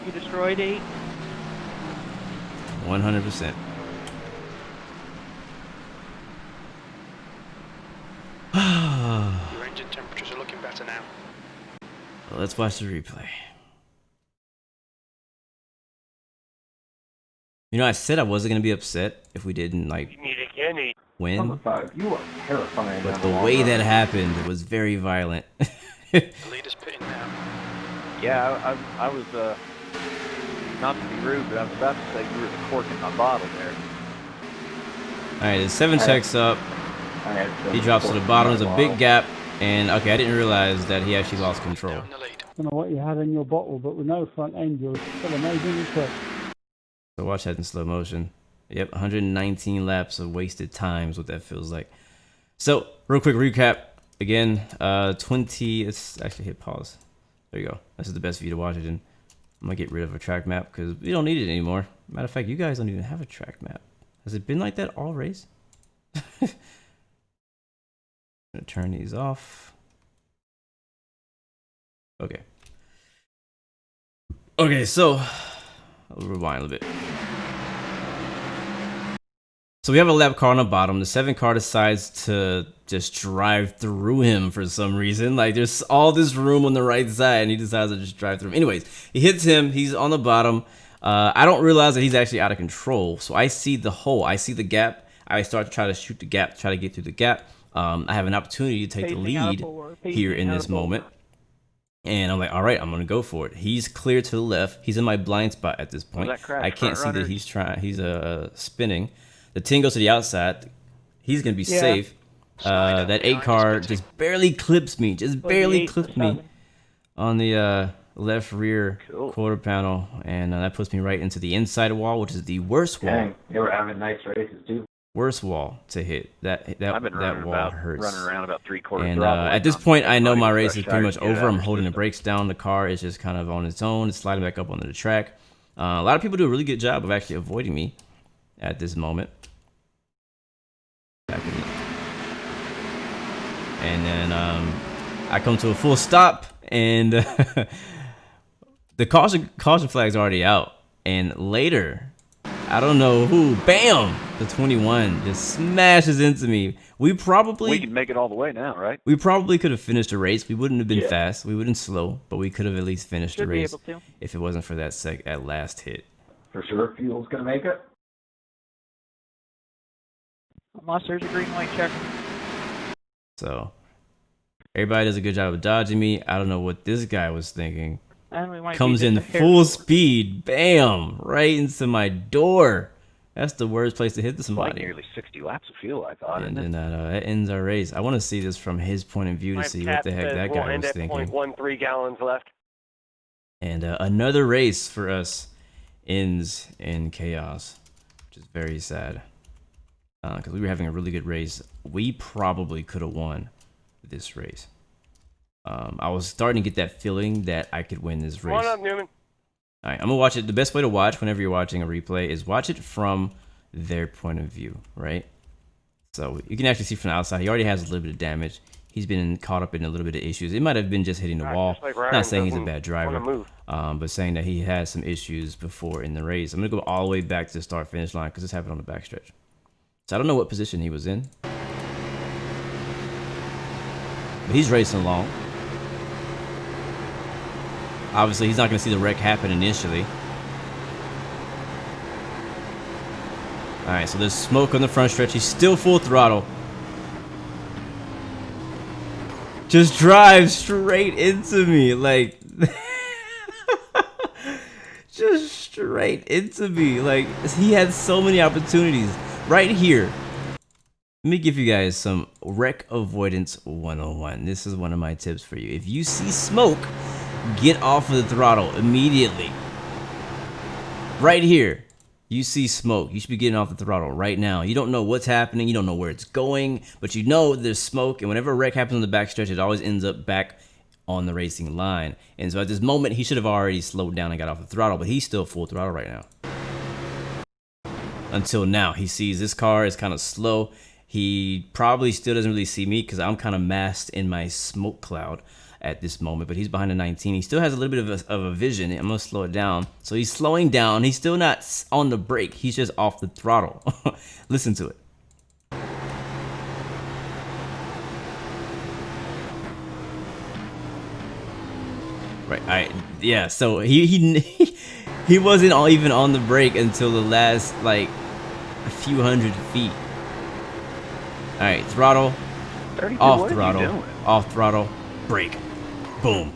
You destroyed 8. 100%. Your engine temperatures are looking better now. Well, let's watch the replay. You know, I said I wasn't gonna be upset if we didn't like win, You are terrifying. but the way that happened was very violent. The leader's pitting now. Yeah, I was, not to be rude, but I was about to say you were the cork in my bottle there. All right, the 7 checks up. He drops to the bottom. There's a big gap, and okay, I didn't realize that he actually lost control. Now in the lead. I don't know what you had in your bottle, but with no front end, you're still amazingly quick. So watch that in slow motion. Yep, 119 laps of wasted times, what that feels like. So, real quick recap. Again, 20, let's actually hit pause. There you go. This is the best view to watch it in. I'm gonna get rid of a track map because we don't need it anymore. Matter of fact, you guys don't even have a track map. Has it been like that all race? I'm gonna turn these off. Okay. Okay, so I'll rewind a little bit. So we have a lap car on the bottom. The 7 car decides to just drive through him for some reason. Like there's all this room on the right side and he decides to just drive through him. Anyways, he hits him. He's on the bottom. I don't realize that he's actually out of control. So I see the hole. I see the gap. I start to try to shoot the gap, try to get through the gap. I have an opportunity to take the lead here in this moment. And I'm like, all right, I'm going to go for it. He's clear to the left. He's in my blind spot at this point. I can't see that he's trying. He's spinning. The 10 goes to the outside. He's going to be safe. That 8 car just barely clips me. Just barely clips me on the left rear quarter panel. And that puts me right into the inside wall, which is the worst wall. Dang, they were having nice races too. Worst wall to hit. That wall hurts. Running around about 3/4 and throttle. at this point, I know my race is pretty much over. I'm holding the brakes down. The car is just kind of on its own. It's sliding back up onto the track. A lot of people do a really good job of actually avoiding me at this moment. And then I come to a full stop, and the caution flag's already out. And later, I don't know who, bam, the 21 just smashes into me. We can make it all the way now, right? We probably could have finished the race. We wouldn't have been fast. We wouldn't slow, but we could have at least finished the race if it wasn't for that last hit. For sure, fuel's gonna make it. Unless there's a green light check. So everybody does a good job of dodging me. I don't know what this guy was thinking. And we might Comes in full speed, bam, right into my door. That's the worst place to hit somebody. Like nearly 60 laps of fuel, I thought. And then that ends our race. I want to see this from his point of view to see what the heck that guy was thinking. 0.13 gallons left. And another race for us ends in chaos, which is very sad. Because we were having a really good race. We probably could have won this race. I was starting to get that feeling that I could win this race. Come on up, Newman. All right, I'm gonna watch it. The best way to watch whenever you're watching a replay is watch it from their point of view, right? So you can actually see from the outside, he already has a little bit of damage. He's been caught up in a little bit of issues. It might have been just hitting the wall. Not saying he's a bad driver, but saying that he had some issues before in the race. I'm gonna go all the way back to the start-finish line because this happened on the backstretch. So I don't know what position he was in, but he's racing along. Obviously, he's not going to see the wreck happen initially. All right, so there's smoke on the front stretch. He's still full throttle. Just drives straight into me, like just straight into me. Like he had so many opportunities right here. Let me give you guys some wreck avoidance 101. This is one of my tips for you. If you see smoke, get off of the throttle immediately. Right here, you see smoke. You should be getting off the throttle right now. You don't know what's happening. You don't know where it's going, but you know there's smoke. And whenever a wreck happens on the backstretch, it always ends up back on the racing line. And so at this moment, he should have already slowed down and got off the throttle, but he's still full throttle right now. Until now, he sees this car is kind of slow. He probably still doesn't really see me because I'm kind of masked in my smoke cloud at this moment, but he's behind the 19. He still has a little bit of a vision. I'm gonna slow it down. So he's slowing down. He's still not on the brake. He's just off the throttle. Listen to it. Right. Yeah. So he wasn't even on the brake until the last like a few hundred feet. All right, throttle, off throttle, brake, boom.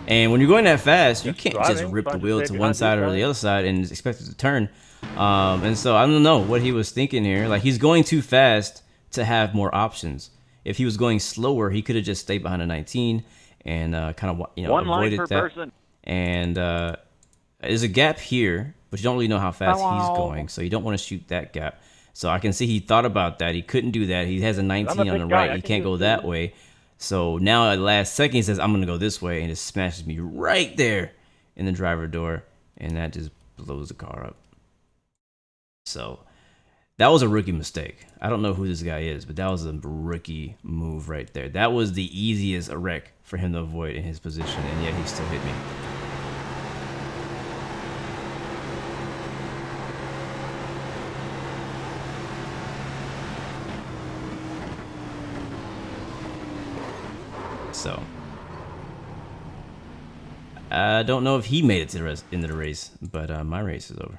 And when you're going that fast, you can't just rip the wheel to one side or the other side and expect it to turn. And so I don't know what he was thinking here. Like, he's going too fast to have more options. If he was going slower, he could have just stayed behind a 19 and kind of, you know, avoided that. Person. And there's a gap here, but you don't really know how fast he's going, so you don't want to shoot that gap. So I can see he thought about that. He couldn't do that. He has a 19 on the right. He can't go that way. So now at the last second, he says, I'm going to go this way, and it smashes me right there in the driver door, and that just blows the car up. So that was a rookie mistake. I don't know who this guy is, but that was a rookie move right there. That was the easiest wreck for him to avoid in his position, and yet he still hit me. So I don't know if he made it to the into the race, but my race is over.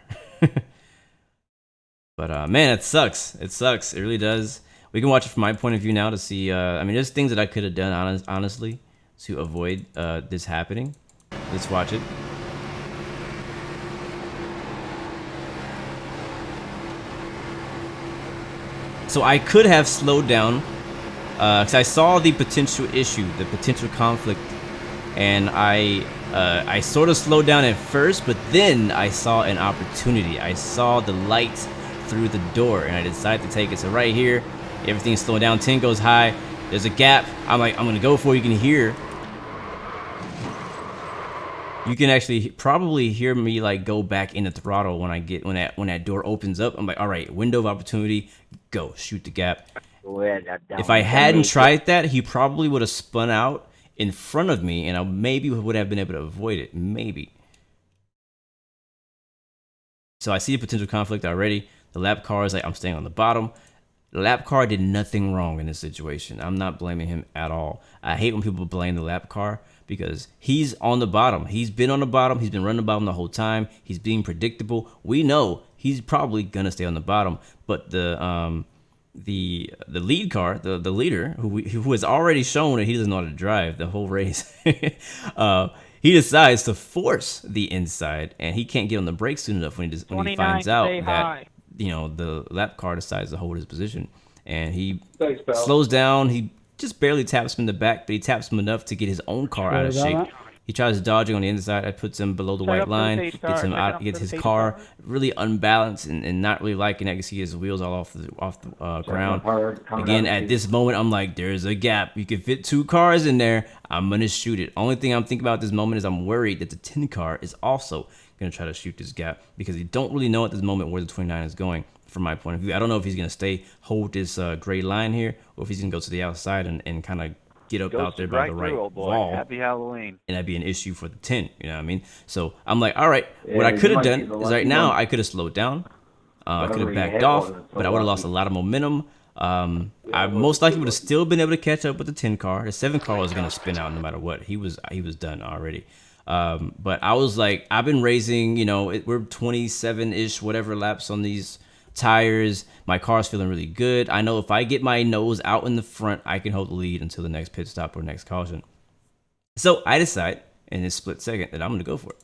But man, it sucks. It sucks. It really does. We can watch it from my point of view now to see. I mean, there's things that I could have done honestly to avoid this happening. Let's watch it. So I could have slowed down. Because I saw the potential issue, the potential conflict, and I sort of slowed down at first, but then I saw an opportunity. I saw the light through the door, and I decided to take it. So right here, everything's slowing down. 10 goes high. There's a gap. I'm like, I'm gonna go for it. You can hear. You can actually probably hear me like go back in the throttle when I get when that door opens up. I'm like, all right, window of opportunity, go shoot the gap. If I hadn't tried that, he probably would have spun out in front of me, and I maybe would have been able to avoid it. Maybe. So I see a potential conflict already. The lap car is like, I'm staying on the bottom. The lap car did nothing wrong in this situation. I'm not blaming him at all. I hate when people blame the lap car because he's on the bottom. He's been on the bottom. He's been running the bottom the whole time. He's being predictable. We know he's probably going to stay on the bottom, but the lead car, the leader, who has already shown that he doesn't know how to drive the whole race, he decides to force the inside, and he can't get on the brakes soon enough when he finds out that the lap car decides to hold his position, and he slows down. He just barely taps him in the back, but he taps him enough to get his own car out of shape. He tries dodging on the inside. That puts him below the white line. Gets him out. Gets his car really unbalanced and not really liking it. You can see his wheels all off the ground. Again, at this moment, I'm like, there's a gap. You can fit 2 cars in there. I'm gonna shoot it. Only thing I'm thinking about at this moment is I'm worried that the 10 car is also gonna try to shoot this gap because you don't really know at this moment where the 29 is going. From my point of view, I don't know if he's gonna hold this gray line here, or if he's gonna go to the outside and kind of get up out there by the right wall. Happy Halloween. And that'd be an issue for the 10, you know what I mean? So I'm like, all right, what I could have done is right now I could have slowed down. I could have backed off, but I would have lost a lot of momentum. I most likely would have still been able to catch up with the 10 car. The 7 car was going to spin out no matter what. He was done already. But I was like, I've been racing, we're 27-ish, whatever laps on these tires. My car's feeling really good. I know if I get my nose out in the front, I can hold the lead until the next pit stop or next caution. So I decide in this split second that I'm going to go for it.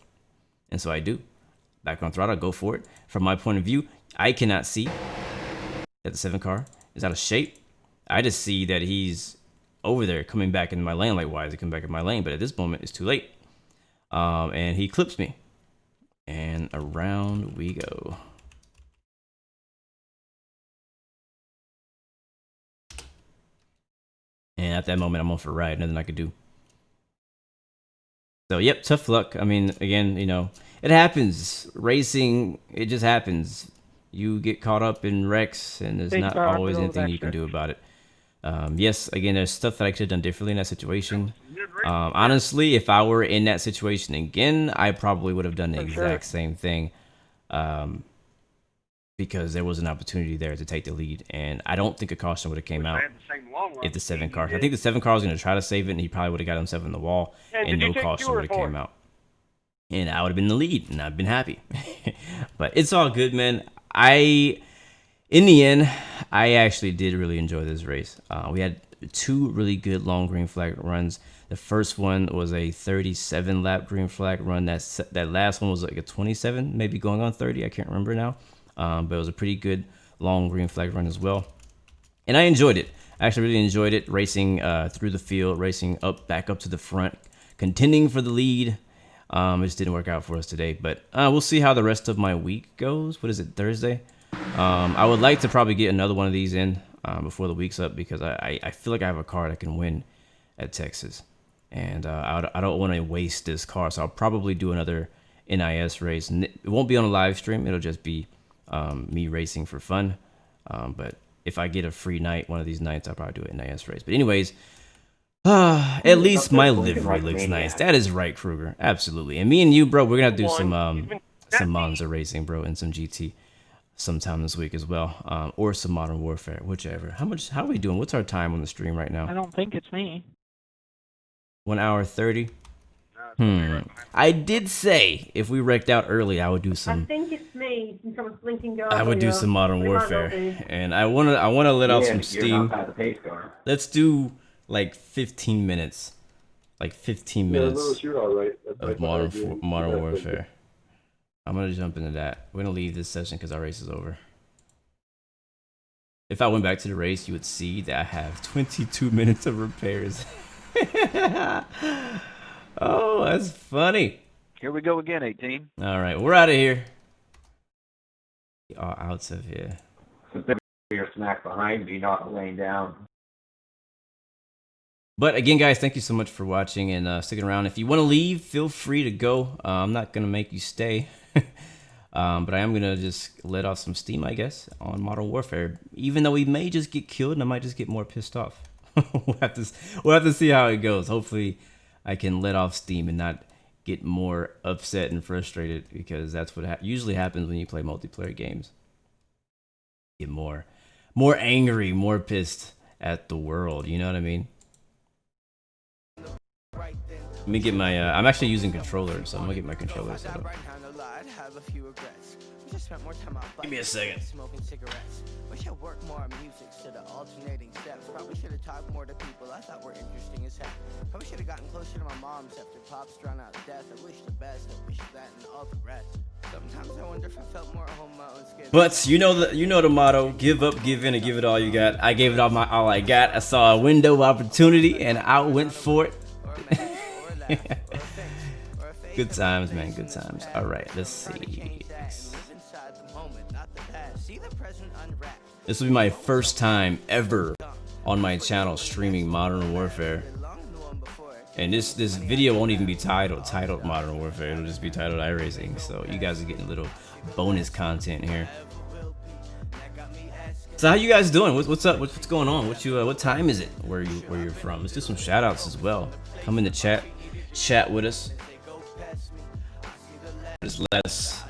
And so I do. Back on throttle, go for it. From my point of view, I cannot see that the 7 car is out of shape. I just see that he's over there coming back in my lane. Like, why is he coming back in my lane? But at this moment, it's too late. And he clips me. And around we go. And at that moment, I'm off for a ride. Nothing I could do. So, yep, tough luck. I mean, again, it happens. Racing, it just happens. you get caught up in wrecks, and there's not always anything you can do about it. Yes, again, there's stuff that I could have done differently in that situation. Honestly, if I were in that situation again, I probably would have done the exact same thing. Because there was an opportunity there to take the lead, and I don't think a caution would have came out if the 7 car. I think the 7 car was going to try to save it, and he probably would have got himself in the wall, and no caution would have came out. And I would have been the lead, and I've been happy. But it's all good, man. In the end, I actually did really enjoy this race. We had 2 really good long green flag runs. The first one was a 37 lap green flag run. That last one was like a 27, maybe going on 30. I can't remember now. But it was a pretty good long green flag run as well. And I enjoyed it. I actually really enjoyed it, racing through the field, racing back up to the front, contending for the lead. It just didn't work out for us today. But we'll see how the rest of my week goes. What is it, Thursday? I would like to probably get another one of these in before the week's up, because I feel like I have a car that can win at Texas. And I don't want to waste this car. So I'll probably do another NIS race. And it won't be on a live stream. It'll just be me racing for fun. But if I get a free night one of these nights, I'll probably do an NIS race. But anyways, at least my livery looks nice. That is right, Kruger. Absolutely. And me and you, bro, we're gonna do some Monza racing, bro, and some GT sometime this week as well, or some Modern Warfare, whichever. How are we doing? What's our time on the stream right now? I don't think it's me. 1 hour 30. I did say if we wrecked out early, I would do some. I think it's me. I would do some Modern Warfare, and I wanna let off some steam. Let's do like 15 minutes, of Modern Warfare. I'm gonna jump into that. We're gonna leave this session because our race is over. If I went back to the race, you would see that I have 22 minutes of repairs. Oh, that's funny. Here we go again, 18. All right, we're out of here. We are out of here. You're smack behind me, not laying down. But again, guys, thank you so much for watching and sticking around. If you want to leave, feel free to go. I'm not going to make you stay. But I am going to just let off some steam, I guess, on Modern Warfare. Even though we may just get killed and I might just get more pissed off. We'll have to see how it goes. Hopefully, I can let off steam and not get more upset and frustrated, because that's what usually happens when you play multiplayer games. Get more angry, more pissed at the world. You know what I mean? Let me get my, I'm actually using controller, so I'm gonna get my controller set up. Give me a second. Smoking cigarettes. Wish I worked more on music instead of alternating steps. Probably should have talked more to people I thought were interesting as heck. Probably should have gotten closer to my moms after Pops drowned out of death. I wish the best, I wish that and all the rest. Sometimes I wonder if I felt more at home in my own skin. But you know the motto: give up, give in, and give it all you got. I gave it all I got. I saw a window of opportunity, and I went for it. Good times, man. Good times. All right, let's see. This will be my first time ever on my channel streaming Modern Warfare, and this video won't even be titled Modern Warfare. It'll just be titled iRacing. So you guys are getting a little bonus content here. So how you guys doing? What's up? What's going on? What time is it? Where you're from? Let's do some shout outs as well. Come in the chat with us. Just let us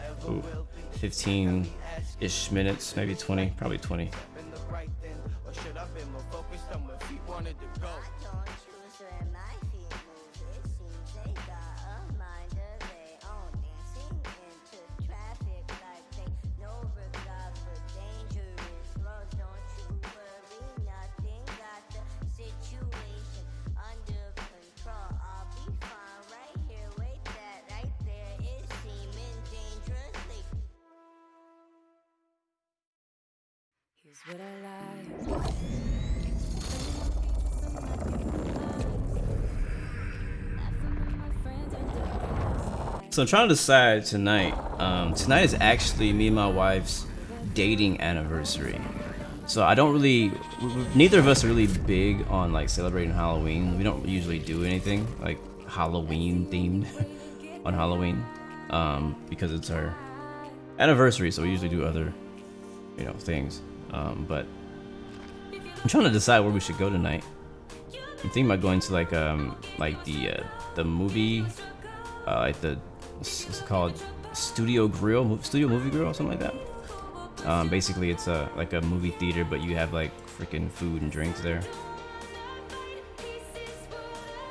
15-ish minutes, maybe 20, probably 20. So I'm trying to decide tonight. Tonight is actually me and my wife's dating anniversary. So I don't really, neither of us are really big on like celebrating Halloween. We don't usually do anything like Halloween themed on Halloween, because it's our anniversary. So we usually do other you know, things. But I'm trying to decide where we should go tonight. I'm thinking about going to like the movie, like the what's it called, Studio Movie Grill or something like that. Basically, it's like a movie theater, but you have like freaking food and drinks there.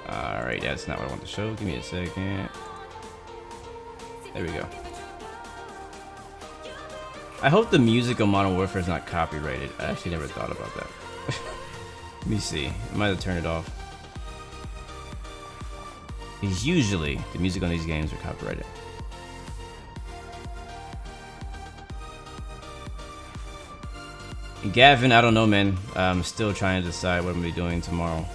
Alright, that's not what I want to show. Give me a second. There we go. I hope the music on Modern Warfare is not copyrighted. I actually never thought about that. Let me see. I might have turned it off. Because usually the music on these games are copyrighted. And Gavin, I don't know, man. I'm still trying to decide what I'm gonna be doing tomorrow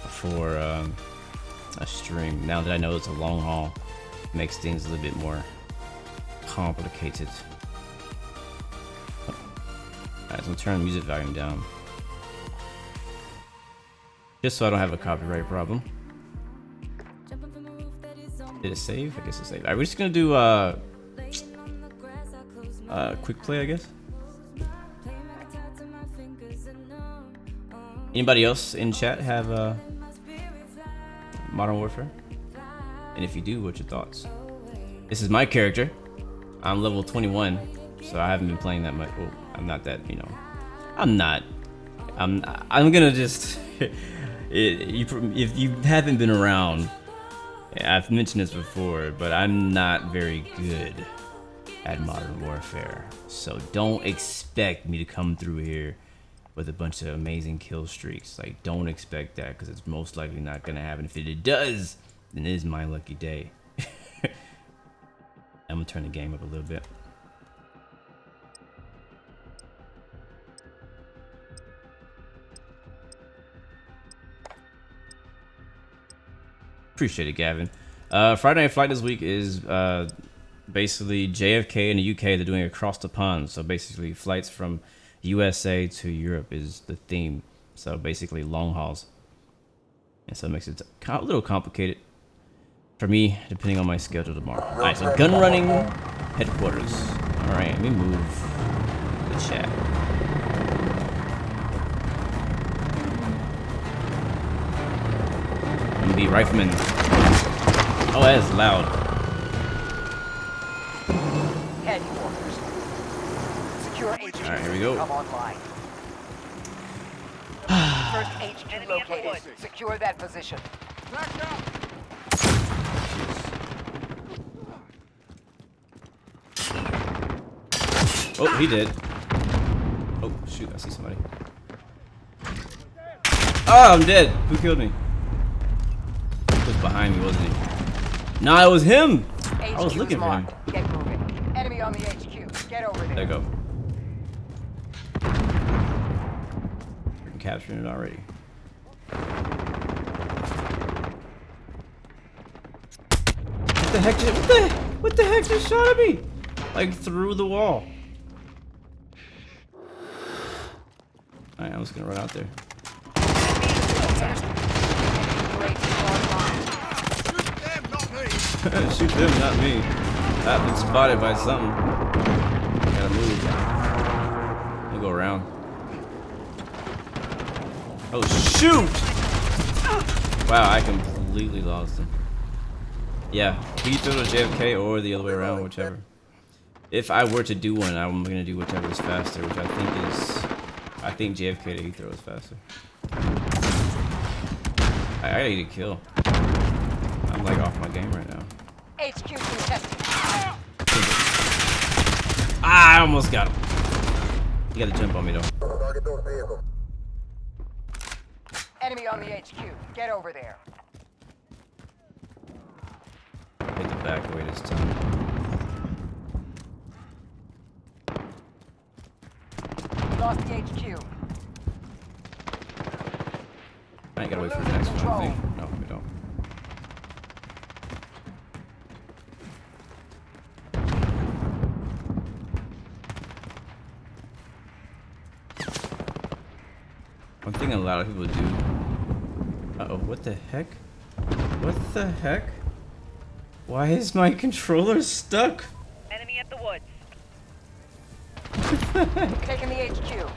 for a stream. Now that I know it's a long haul, it makes things a little bit more complicated. Alright, so I'm turning the music volume down. Just so I don't have a copyright problem. Did it save? I guess it saved. Alright, we're just gonna do quick play, I guess. Anybody else in chat have Modern Warfare? And if you do, what's your thoughts? This is my character. I'm level 21, so I haven't been playing that much. Well, I'm not that, you know. I'm gonna just. If you haven't been around, I've mentioned this before, but I'm not very good at Modern Warfare. So don't expect me to come through here with a bunch of amazing kill streaks. Like, don't expect that, because it's most likely not gonna happen. If it does, then it is my lucky day. I'm gonna turn the game up a little bit. Appreciate it, Gavin. Friday Night Flight this week is basically JFK in the UK. They're doing across the pond, so basically flights from USA to Europe is the theme. So basically long hauls, and so it makes it a little complicated for me, depending on my schedule tomorrow. All right, so gun running headquarters. All right, let me move the chat. I'm gonna be rifleman. Oh, that's loud. Headquarters. Secure HQ. All right, here we go. Come online. First HQ located. Secure that position. Oh, he did. Oh, shoot, I see somebody. Oh, I'm dead. Who killed me? He was behind me, wasn't he? Nah, it was him. I was looking for him. Get moving. Enemy on the HQ. Get over there. There you go. I'm capturing it already. What the heck? What the heck just shot at me? Like through the wall. Alright, I'm just gonna run out there. Shoot them, not me. I've been spotted by something. Gotta move. I'll go around. Oh shoot! Wow, I completely lost him. Yeah, he threw to JFK or the other way around, whichever. If I were to do one, I'm gonna do whichever is faster, which I think JFK to Heathrow is faster. I gotta get a kill. I'm like off my game right now. HQ contested. Ah, I almost got him. You gotta jump on me though. Enemy on the HQ. Get over there. Hit the back way this time. Lost the HQ. I ain't gotta wait for the next one, I think. No, we don't. One thing a lot of people do. Uh-oh, what the heck? What the heck? Why is my controller stuck? Enemy at the woods. Taking the HQ.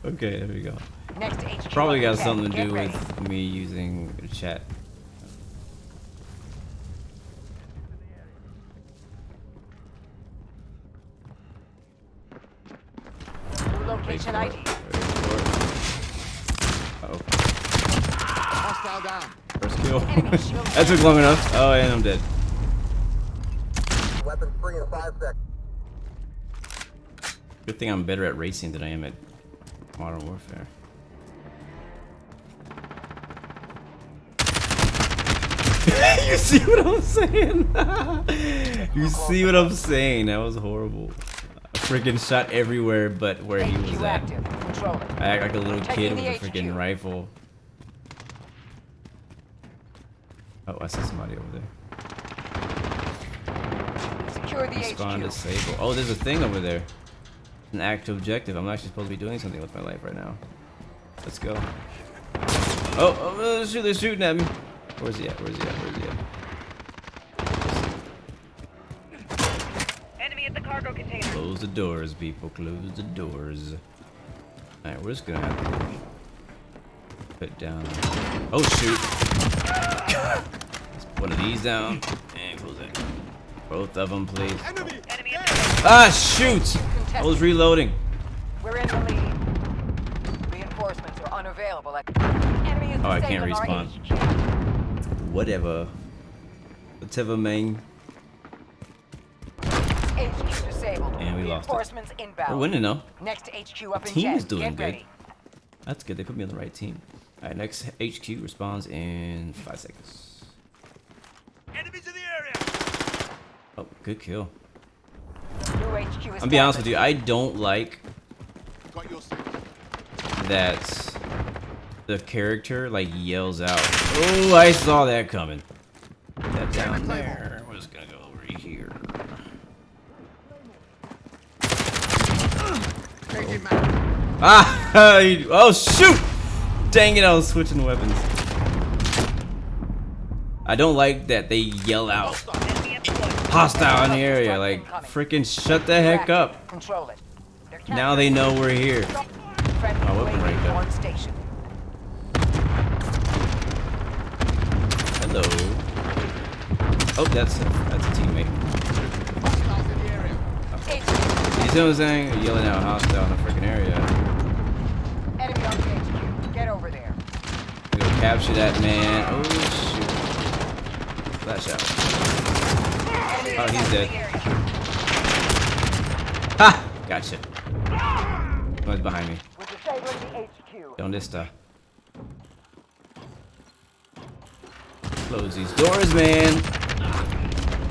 Okay, there we go. Next to HQ. Probably got something to do with me using the chat. Location ID. Uh-oh. Hostile down. First kill. That took long enough. Oh, and I'm dead. Weapon free in 5 seconds. Good thing I'm better at racing than I am at Modern Warfare. You see what I'm saying? You see what I'm saying? That was horrible. I freaking shot everywhere but where he was at. I act like a little kid with a freaking rifle. Oh, I see somebody over there. Secure the Respond disable. Oh, there's a thing over there. An active objective. I'm actually supposed to be doing something with my life right now. Let's go. Oh, they're shooting at me. Where's he at? Where's he at? Where's he at? Enemy at the cargo container. Close the doors, people. Close the doors. Alright, we're just gonna have to put down. Oh shoot! Let's put one of these down and close it. Both of them, please. Enemy Ah shoot! I was reloading. We're in the lead. Reinforcements are unavailable. Enemy is Oh, I can't disabling our respawn. Whatever. Whatever, man. HQ disabled. And we lost it. Reinforcements inbound. We're winning though. Next to HQ up in Team jet. is doing Get good. ready. That's good. They put me on the right team. Alright, next HQ responds in 5 seconds. Enemies in the area. Oh, good kill. New HQ is I'll be honest with you, I don't like that the character like yells out. Oh, I saw that coming. Put that down there. We're just gonna go over here. Ah! Oh shoot! Dang it, I was switching weapons. I don't like that they yell out. Hostile in the area, like freaking shut the heck up. Control it. Now they know we're here. Oh, weapon right there. Hello. Oh, that's a teammate. You see what I'm saying? Yelling out hostile in the freaking area. Enemy on the HQ. Get over there. We go capture that man. Oh shoot. Flash out. Oh, he's dead. Ha! Gotcha. Someone's behind me. We're disabling the HQ. Donde está? Close these doors, man.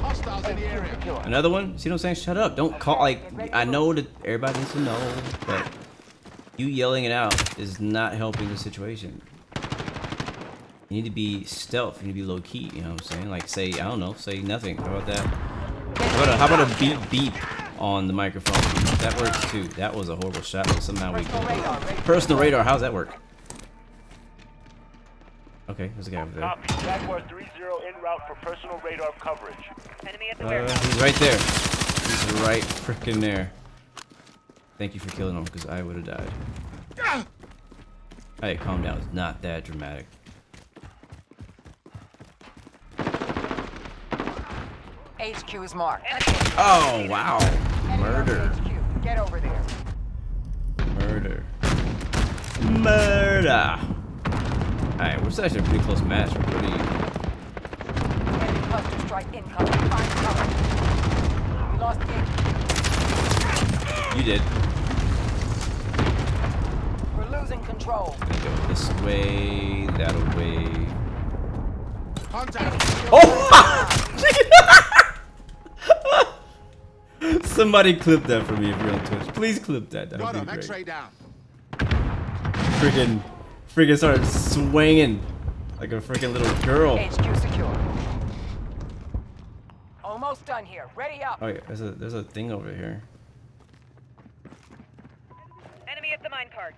Hostiles in the area. Another one? See what I'm saying? Shut up. Don't call. Like, I know that everybody needs to know, but you yelling it out is not helping the situation. You need to be stealth. You need to be low key. You know what I'm saying? Like, say, I don't know, say nothing. How about that? How about a beep beep on the microphone? That works too. That was a horrible shot, but somehow we can. Personal radar. How's that work? Okay, there's a guy over there. Copy. Jaguar 3-0 en route for personal radar coverage. Enemy at the warehouse. He's right there. He's right freaking there. Thank you for killing him, because I would have died. Hey, calm down. It's not that dramatic. HQ is marked. Oh, wow. Murder. Get over there. Murder. Murder. Alright, we're actually a pretty close match. We're pretty... Enemy cluster strike incoming. Find cover. We lost the HQ. You did. We're losing control. Gonna go this way, that way. Contact. Oh! Somebody clip that for me if you're on Twitch. Please clip that. That would be great. X-ray down. Freaking started swinging like a freaking little girl. HQ secure. Almost done here. Ready up. Oh yeah, there's a thing over here. Enemy at the minecart.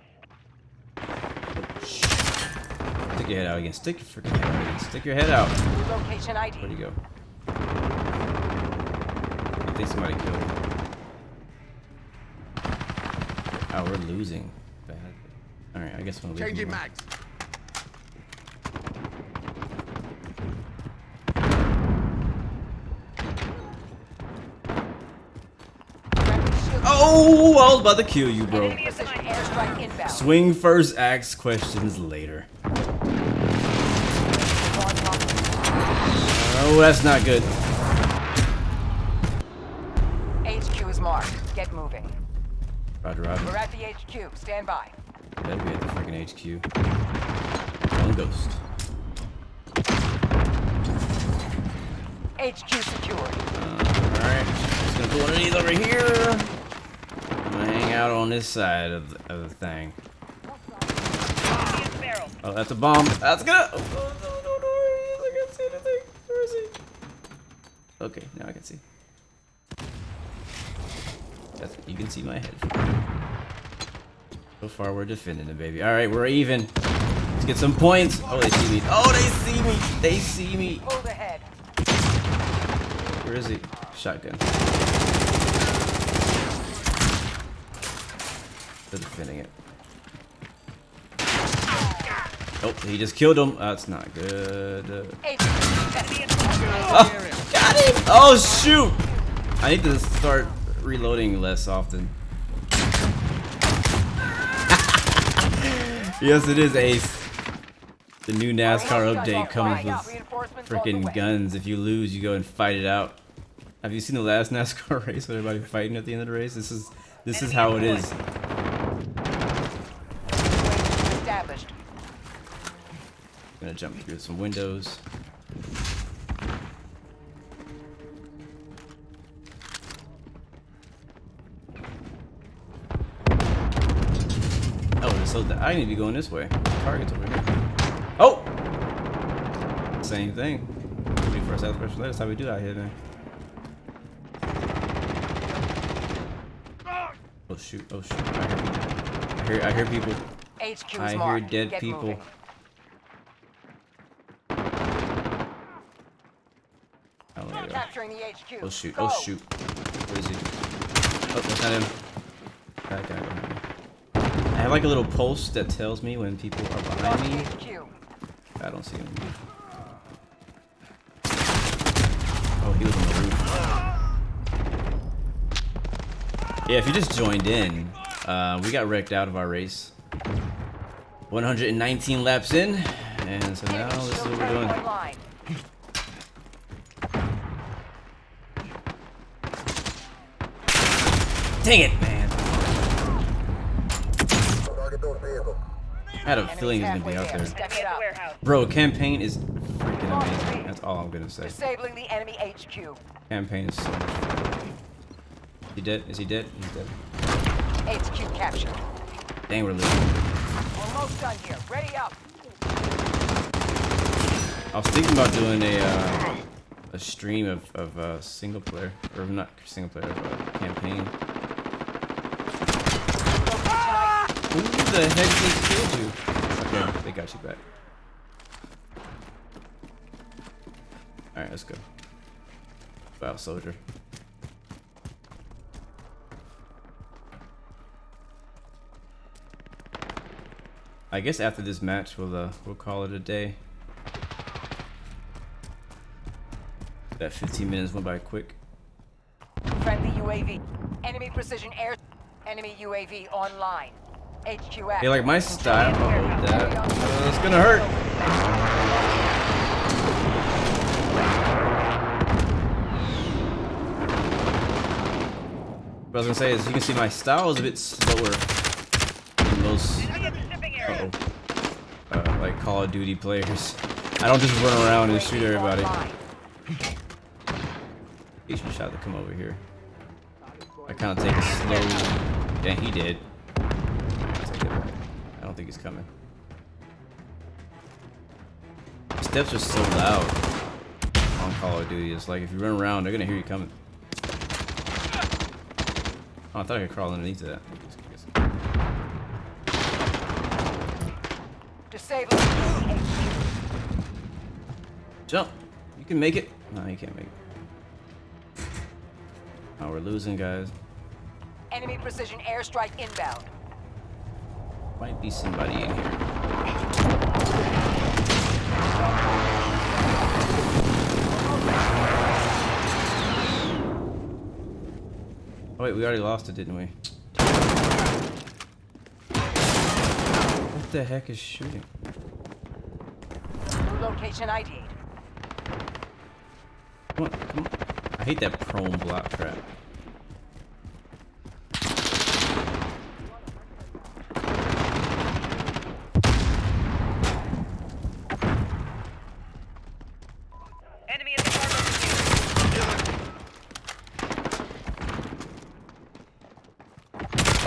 Stick your head out again. Stick your freaking head out again. Stick your head out. Location ID. Where'd he go? I think somebody killed him. we're losing. Bad. All right, I guess we'll leave. Changing mags. Oh, I was about to kill you, bro. Enemy precision airstrike inbound. Swing first, ask questions later. Oh, that's not good. HQ is marked. Get moving. Roger, roger. We're at the HQ. Stand by. Better be at the freaking HQ. One ghost. HQ secured. Alright, just gonna put one of these over here. I'm gonna hang out on this side of the thing. Oh, that's a bomb. That's gonna. Oh, no, I can't see anything. Where is he? Okay, now I can see. You can see my head. So far, we're defending it, baby. All right, we're even. Let's get some points. Oh, they see me. Oh, they see me. They see me. Hold ahead. Where is he? Shotgun. They're defending it. Oh, he just killed him. That's not good. Oh, got him! Oh, shoot! I need to start reloading less often. Yes, it is Ace. The new NASCAR update comes with freaking guns. If you lose, you go and fight it out. Have you seen the last NASCAR race with everybody fighting at the end of the race? This is how it is. Established. Gonna jump through some windows. Oh, so I need to be going this way. Target's over here. Oh! Same thing. First out special. That's how we do out here, man. Oh shoot! Oh shoot! I hear people. HQ I hear dead people. Capturing the HQ. Oh shoot! Go. Oh shoot! Where is he? Oh, that's not him. That guy behind me. I have like a little pulse that tells me when people are behind me. I don't see him. Oh, he was on the roof. Yeah, if you just joined in, we got wrecked out of our race. 119 laps in, and so now this is what we're doing. Dang it, man! I had a feeling he was gonna be out there. Bro, campaign is freaking amazing. That's all I'm gonna say. Disabling the enemy HQ. Campaign is so much fun. He dead? Is he dead? He's dead. HQ captured. Dang, we're losing. Almost done here. Ready up. I was thinking about doing a stream of single player, or not single player, campaign. Who the heck just killed you? Okay, they got you back. Alright, let's go. Wow, soldier. I guess after this match, we'll call it a day. That 15 minutes went by quick. Friendly UAV. Enemy precision air. Enemy UAV online. HQ active. Hey, like my style. Uh-oh, that's gonna hurt. What I was gonna say is, you can see my style is a bit slower than most. Like Call of Duty players. I don't just run around and shoot everybody. He should try to come over here. I kind of take it slow. Yeah, he did. I don't think he's coming. Steps are so loud on Call of Duty. It's like if you run around, they're gonna hear you coming. Oh, I thought I could crawl underneath that. Disable. Jump! You can make it. No, you can't make it. Oh, we're losing, guys. Enemy precision airstrike inbound. Might be somebody in here. Oh wait, we already lost it, didn't we? What the heck is shooting? New location ID'd. Come on, come on. I hate that prone block crap. Enemy at the cargo container.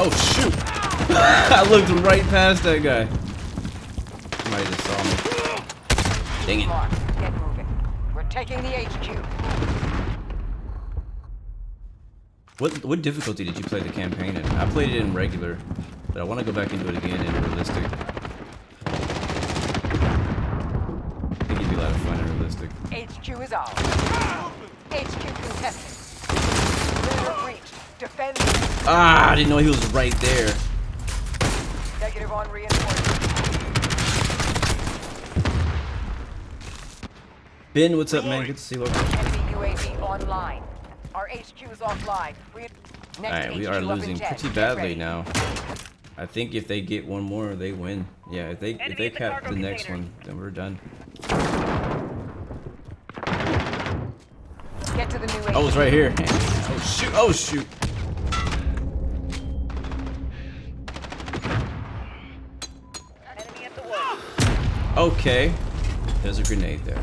Oh shoot! I looked right past that guy. Somebody just saw me. Dang it. Mark, get moving. We're taking the HQ. What difficulty did you play the campaign in? I played it in regular, but I want to go back into it again in realistic. I think it'd be a lot of fun in realistic. HQ is ours. HQ contested. Perimeter breach. Defend. Ah, I didn't know he was right there. Negative on reinforcement. Ben, what's up, man? Good to see you. Enemy UAV online. Our HQ is offline. Alright, we are losing pretty badly now. I think if they get one more, they win. Yeah, if they cap the next one, then we're done. Get to the new HQ. Oh, it's right here. Oh shoot! Oh shoot! Enemy at the woods. Okay, there's a grenade there.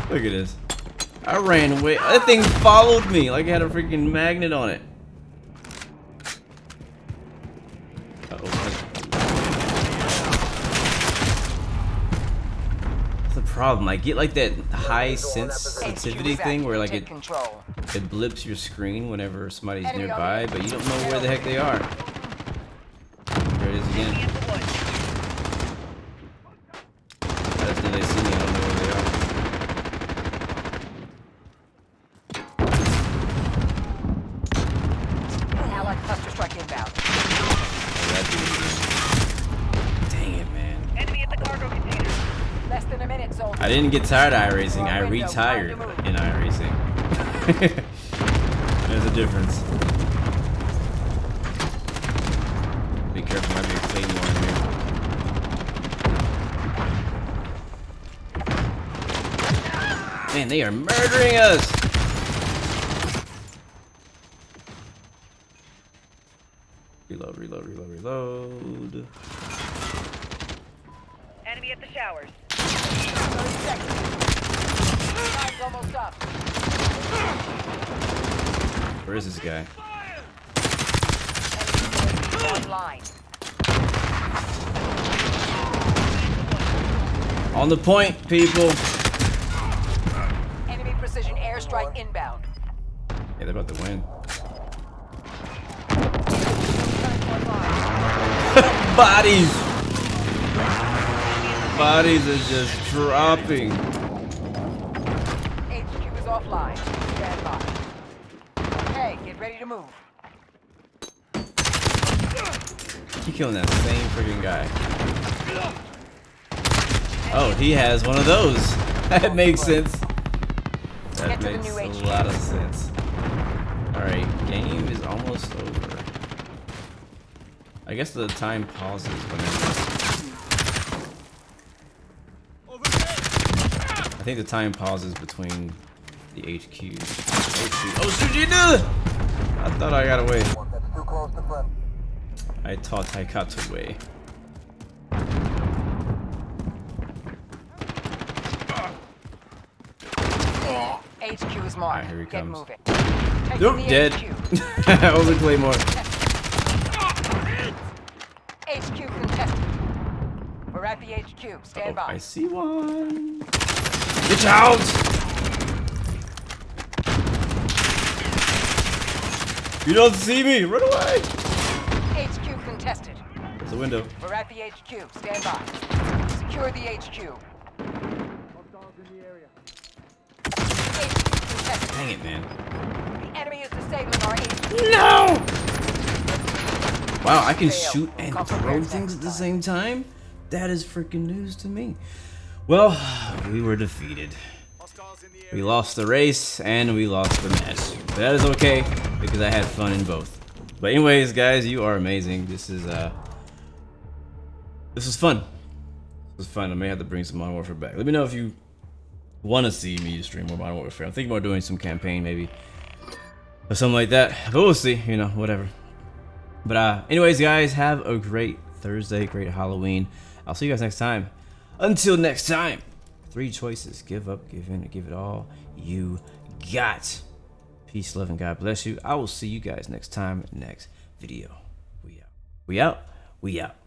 Look at this. I ran away. That thing followed me like it had a freaking magnet on it. That's the problem. I get like that high sensitivity thing where like it blips your screen whenever somebody's nearby, but you don't know where the heck they are. There it is again. That's when they see me. I don't know where they are. Allied cluster strike inbound. Dang it, man. Enemy at the cargo container. Less than a minute, soldier. I didn't get tired of iRacing. I retired in iRacing. There's a difference. Be careful, might be a claymore in here. Man, they are murdering us! Reload, reload, reload, reload. Enemy at the showers. 30 seconds. Time's almost up. Where is this guy? Online. On the point, people! Enemy precision airstrike inbound. Yeah, they're about to win. Bodies! Bodies are just dropping. HQ is offline. Stand by. Okay, get ready to move. Keep killing that same freaking guy. Oh, he has one of those. That makes sense. That makes a lot of sense. Alright, game is almost over. I guess the time pauses whenever. I think the time pauses between the HQs. Oh shoot, you did it! I thought I got away. I thought I got away. HQ is marked. Here he Get comes. moving. Nope, dead. That was a claymore. HQ contested. We're at the HQ. Stand by. I see one. Get out! You don't see me. Run away. HQ contested. There's a window. We're at the HQ. Stand by. Secure the HQ. Dang it, man. The enemy is disabling our HQ. No! Wow, I can shoot and throw things at the same time? That is freaking news to me. Well, we were defeated. We lost the race and we lost the match. But that is okay because I had fun in both. But anyways, guys, you are amazing. This is fun. This was fun. I may have to bring some Modern Warfare back. Let me know if you want to see me stream more Modern Warfare. I'm thinking about doing some campaign maybe or something like that. But we'll see, you know, whatever. But anyways, guys, have a great Thursday, great Halloween. I'll see you guys next time. Until next time, 3 choices: give up, give in, or give it all you got. Peace, love, and God bless you. I will see you guys next time, next video. We out. We out. We out.